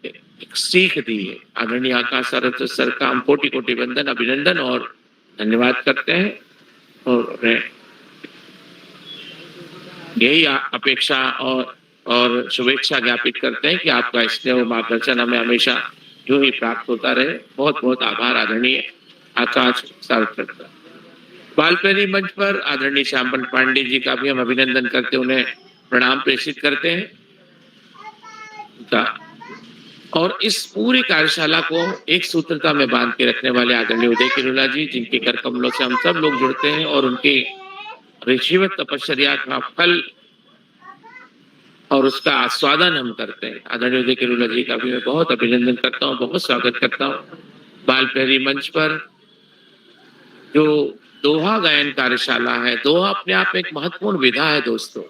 एक सीख दी है। आदरणीय आकाश सारस्वत सर का हम कोटि कोटि वंदन, अभिनंदन और धन्यवाद करते हैं, और यही अपेक्षा और शुभेच्छा ज्ञापित करते हैं कि आपका स्नेह और मार्गदर्शन हमें हमेशा यूं ही प्राप्त होता रहे। बहुत बहुत आभार आदरणीय आकाश सारस्वत का। बाल पहरी मंच पर आदरणीय श्यामपन पांडे जी का भी हम अभिनंदन करते, उन्हें प्रणाम प्रेषित करते हैं। और इस पूरी कार्यशाला को एक सूत्रता में बांध के रखने वाले आदरणीय उदय किरोला जी, जिनके कर कमलों से हम सब लोग जुड़ते हैं और उनकी ऋषिवत तपश्चर्या का फल और उसका आस्वादन हम करते हैं। आदरणीय उदय किरोला जी का भी मैं बहुत अभिनंदन करता हूँ, बहुत स्वागत करता हूँ। बाल पहरी मंच पर जो दोहा गायन कार्यशाला है। दोहा अपने आप में एक महत्वपूर्ण विधा है दोस्तों।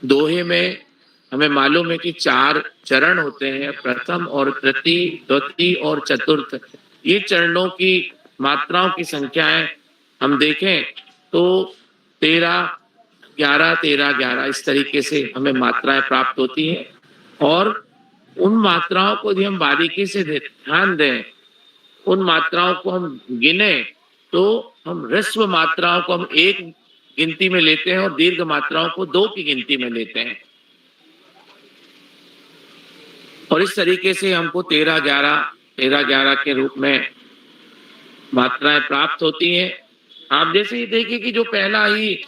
दोहे में हमें मालूम है कि 4 चरण होते हैं, प्रथम और तृतीय, द्वितीय और चतुर्थ। ये चरणों की मात्राओं की संख्याएं हम देखें तो 13, 11, 13, 11 इस तरीके से हमें मात्राएं प्राप्त होती हैं। और उन मात्राओं को यदि हम बारीकी से ध्यान दें, उन मात्राओं को हम गिने, तो हम ह्रस्व मात्राओं को हम 1 गिनती में लेते हैं और दीर्घ मात्राओं को 2 की गिनती में लेते हैं। और इस तरीके से हमको 13, 11 के रूप में मात्राएं प्राप्त होती हैं। आप जैसे ही देखिए कि जो पहला ही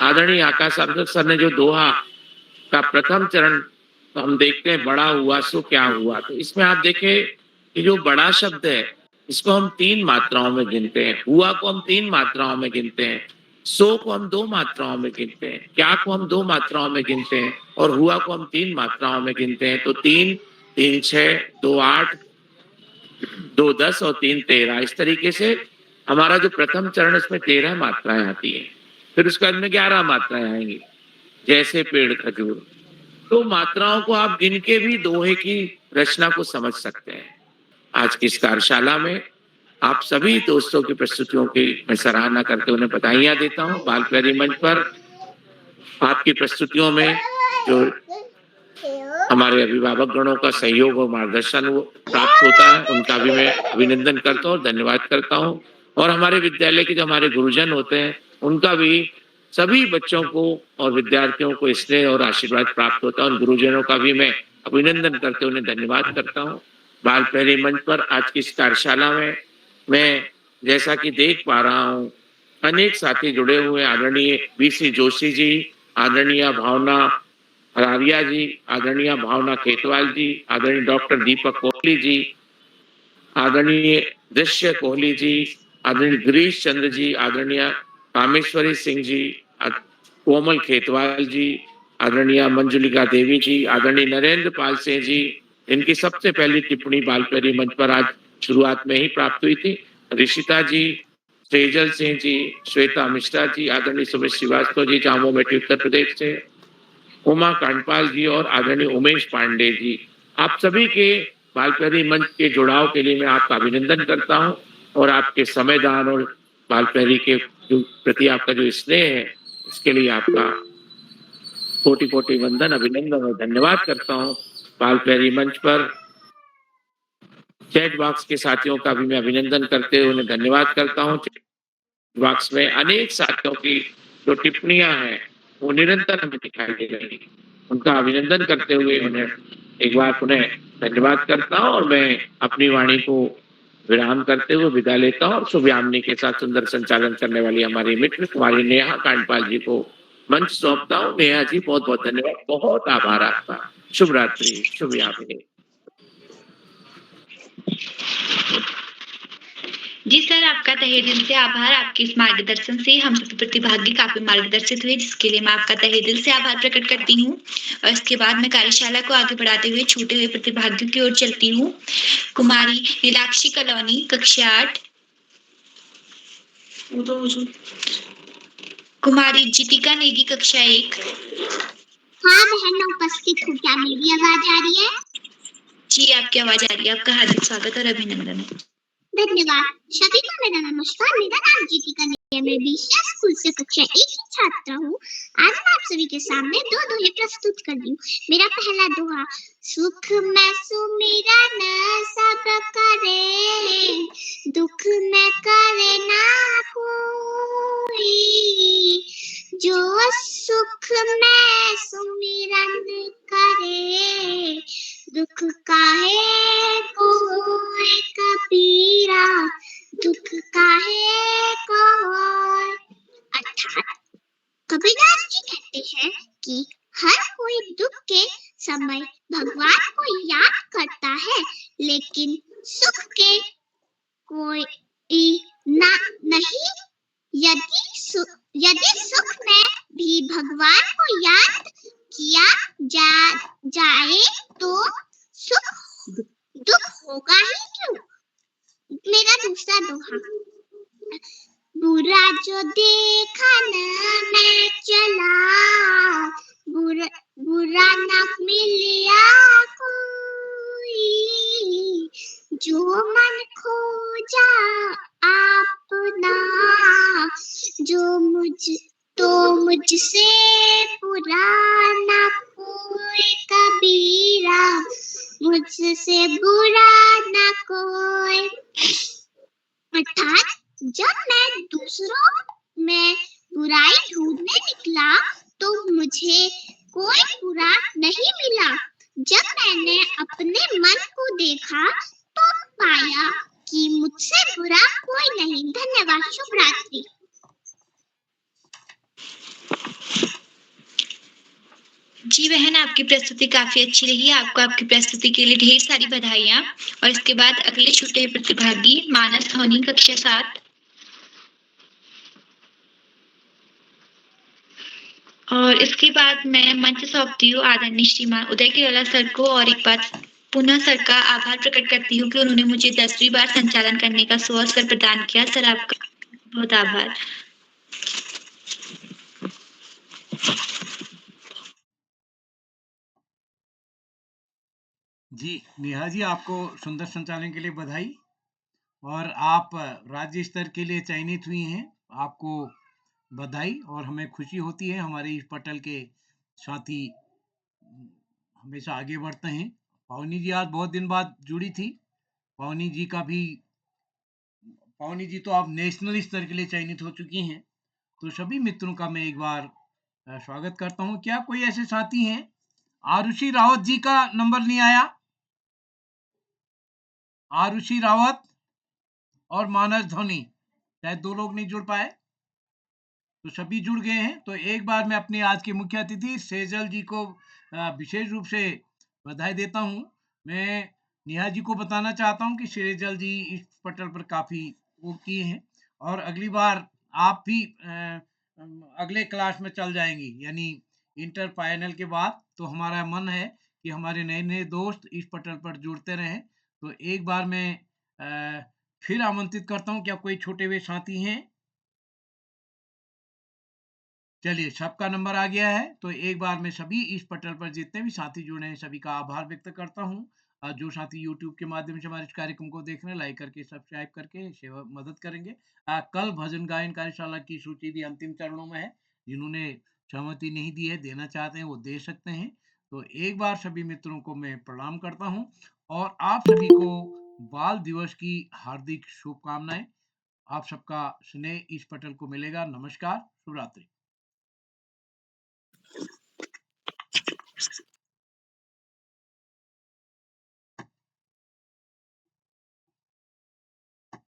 आदरणीय आकाश सर ने जो दोहा का प्रथम चरण तो हम देखते हैं, बड़ा हुआ सो क्या हुआ। तो इसमें आप देखें कि जो बड़ा शब्द है इसको हम 3 मात्राओं में गिनते हैं, हुआ को हम 3 मात्राओं में गिनते हैं, सो को हम 2 मात्राओं में गिनते हैं, क्या को हम 2 मात्राओं में गिनते हैं और हुआ को हम 3 मात्राओं में गिनते हैं। तो 3, 3, 6, 2, 8, 2, 10 और 3, 13 इस तरीके से हमारा जो प्रथम चरण इसमें 13 मात्राएं आती हैं। फिर उसके बाद में 11 मात्राएं आएंगी, जैसे पेड़ खजूर। तो मात्राओं को आप गिन के भी दोहे की रचना को समझ सकते हैं। आज की इस कार्यशाला में आप सभी दोस्तों की प्रस्तुतियों की मैं सराहना करके उन्हें बधाइयां देता हूं। बाल प्यारी मंच पर आपकी प्रस्तुतियों में जो हमारे अभिभावक गणों का सहयोग और मार्गदर्शन वो प्राप्त होता है, उनका भी मैं अभिनंदन करता हूँ, धन्यवाद करता हूँ। और हमारे विद्यालय के जो हमारे गुरुजन होते हैं उनका भी सभी बच्चों को और विद्यार्थियों को स्नेह और आशीर्वाद प्राप्त होता है। उन गुरुजनों का भी मैं अभिनंदन करते उन्हें धन्यवाद करता हूँ। बाल प्यारी मंच पर आज की इस कार्यशाला में मैं जैसा कि देख पा रहा हूँ अनेक साथी जुड़े हुए हैं। आदरणीय BC जोशी जी, आदरणीय भावना हरारिया जी, आदरणीय भावना खेतवाल जी, आदरणीय डॉक्टर दीपक कोहली जी, आदरणीय दृश्य कोहली जी, आदरणीय गिरीश चंद्र जी, आदरणीय कामेश्वरी सिंह जी, कोमल खेतवाल जी, आदरणीय मंजुलिका देवी जी, आदरणीय नरेंद्र पाल सिंह जी, इनकी सबसे पहली टिप्पणी बाल प्यारी मंच पर आज शुरुआत में ही प्राप्त हुई थी। ऋषिता जी, तेजल सिंह जी, श्वेता मिश्रा जी, आदरणीय सुमित श्रीवास्तव जी, जामो बेटी उत्तर प्रदेश से, उमा कांडपाल जी और आदरणीय उमेश पांडे जी, आप सभी के बाल प्यारी मंच के जुड़ाव के लिए मैं आपका अभिनंदन करता हूं और आपके समयदान और बाल प्यारी के प्रति आपका जो स्नेह है इसके लिए आपका कोटि कोटि वंदन, अभिनंदन और धन्यवाद करता हूं। बाल प्यारी मंच पर चैट बॉक्स के साथियों का भी मैं अभिनंदन करते हुए उन्हें धन्यवाद करता हूं। चैट बॉक्स में अनेक साथियों की जो टिप्पणियां हैं वो निरंतर हमें दिखाई दे रही है। उनका अभिनंदन करते हुए उन्हें एक बार पुनः धन्यवाद करता हूं और मैं अपनी वाणी को विराम करते हुए विदा लेता हूं और शुभयामिनी के साथ सुंदर संचालन करने वाली हमारी मित्र कुमारी नेहा कांडपाल जी को मंच सौंपता हूं। नेहा जी बहुत बहुत धन्यवाद, बहुत आभार आपका। शुभ रात्रि, शुभयामिनी। जी सर, आपका तहे दिल से आभार। आपके इस मार्गदर्शन से हम सभी प्रतिभागी काफी मार्गदर्शित हुए, जिसके लिए मैं आपका तहे दिल से आभार प्रकट करती हूँ। और इसके बाद मैं कार्यशाला को आगे बढ़ाते हुए छूटे हुए प्रतिभागियों की ओर चलती हूँ। कुमारी नीलाक्षी कलोनी, कक्षा 8। कुमारी जीतिका नेगी, कक्षा 1। हाँ बहन, उपस्थित हूँ। क्या मेरी आवाज आ रही है? जी, आपकी आवाज आ रही है। आपका हार्दिक स्वागत और अभिनंदन है। धन्यवाद। सभी को मेरा नमस्कार। मेरा नाम जीतिका नेगी है। मैं विशा स्कूल से कक्षा 1 की छात्रा हूँ। आज मैं आप सभी के सामने 2 दोहे प्रस्तुत कर रही हूँ। मेरा पहला दोहा, सुख में सुमिरन सब करे, दुख में करे ना कोई, जो सुख में सुमिरन करे, दुख काहे कोय कबीरा, दुख काहे कोय। अर्थात कबीरदास जी कहते हैं कि हर कोई दुख के समय भगवान को याद करता है, लेकिन सुख के कोई ना नहीं। यदि सुख में भी भगवान को याद किया जाए तो दुख होगा ही क्यों। मेरा दूसरा दोहा, बुरा जो देखा न मैं चला, बुरा न मिलिया कोई, जो मन खोजा आपना, जो मुझसे बुरा न कोई कबीरा, मुझसे बुरा न कोई। अर्थात जब मैं दूसरों में बुराई ढूंढने निकला तो मुझे कोई बुरा नहीं मिला। जब मैंने अपने मन को देखा तो पाया कि मुझसे बुरा कोई नहीं। धन्यवाद। शुभ रात्रि। जी बहन, आपकी प्रस्तुति काफी अच्छी रही। आपको आपकी प्रस्तुति के लिए ढेर सारी बधाइयाँ। और इसके बाद अगले छोटे प्रतिभागी मानस धोनी कक्षा 7। और इसके बाद मैं मंच सौंपती हूँ आदरणीय श्रीमान उदय केवला सर को। और एक बार पुनः सर का आभार प्रकट करती हूँ कि उन्होंने मुझे 10वीं बार संचालन करने का सुअवसर प्रदान किया। सर आपका बहुत आभार। जी नेहा जी, आपको सुंदर संचालन के लिए बधाई। और आप राज्य स्तर के लिए चयनित हुई हैं, आपको बधाई। और हमें खुशी होती है हमारे इस पटल के साथी हमेशा आगे बढ़ते हैं। पावनी जी आज बहुत दिन बाद जुड़ी थी। पावनी जी तो आप नेशनल स्तर के लिए चयनित हो चुकी हैं। तो सभी मित्रों का मैं एक बार स्वागत करता हूं। क्या कोई ऐसे साथी हैं? आरुषि रावत जी का नंबर नहीं आया। आरुषि रावत और मानस धोनी, शायद 2 लोग नहीं जुड़ पाए। तो सभी जुड़ गए हैं। तो एक बार मैं अपने आज के मुख्य अतिथि सेजल जी को विशेष रूप से बधाई देता हूं। मैं नेहा जी को बताना चाहता हूं कि सेजल जी इस पटल पर काफी वो किए हैं। और अगली बार आप भी अगले क्लास में चल जाएंगी, यानी इंटर फाइनल के बाद। तो हमारा मन है कि हमारे नए नए दोस्त इस पटल पर जुड़ते रहें। तो एक बार मैं फिर आमंत्रित करता हूं, क्या कोई छोटे हुए साथी हैं? चलिए, सबका नंबर आ गया है। तो एक बार मैं सभी इस पटल पर जितने भी साथी जुड़े हैं सभी का आभार व्यक्त करता हूँ। जो साथी यूट्यूब के माध्यम से हमारे इस कार्यक्रम को देख रहे हैं, लाइक करके सब्सक्राइब करके सेवा मदद करेंगे। कल भजन गायन कार्यशाला की सूची भी अंतिम चरणों में है। जिन्होंने सहमति नहीं दी है, देना चाहते हैं, वो दे सकते हैं। तो एक बार सभी मित्रों को मैं प्रणाम करता हूँ और आप सभी को बाल दिवस की हार्दिक शुभकामनाएं। आप सबका स्नेह इस पटल को मिलेगा। नमस्कार, शुभ रात्रि।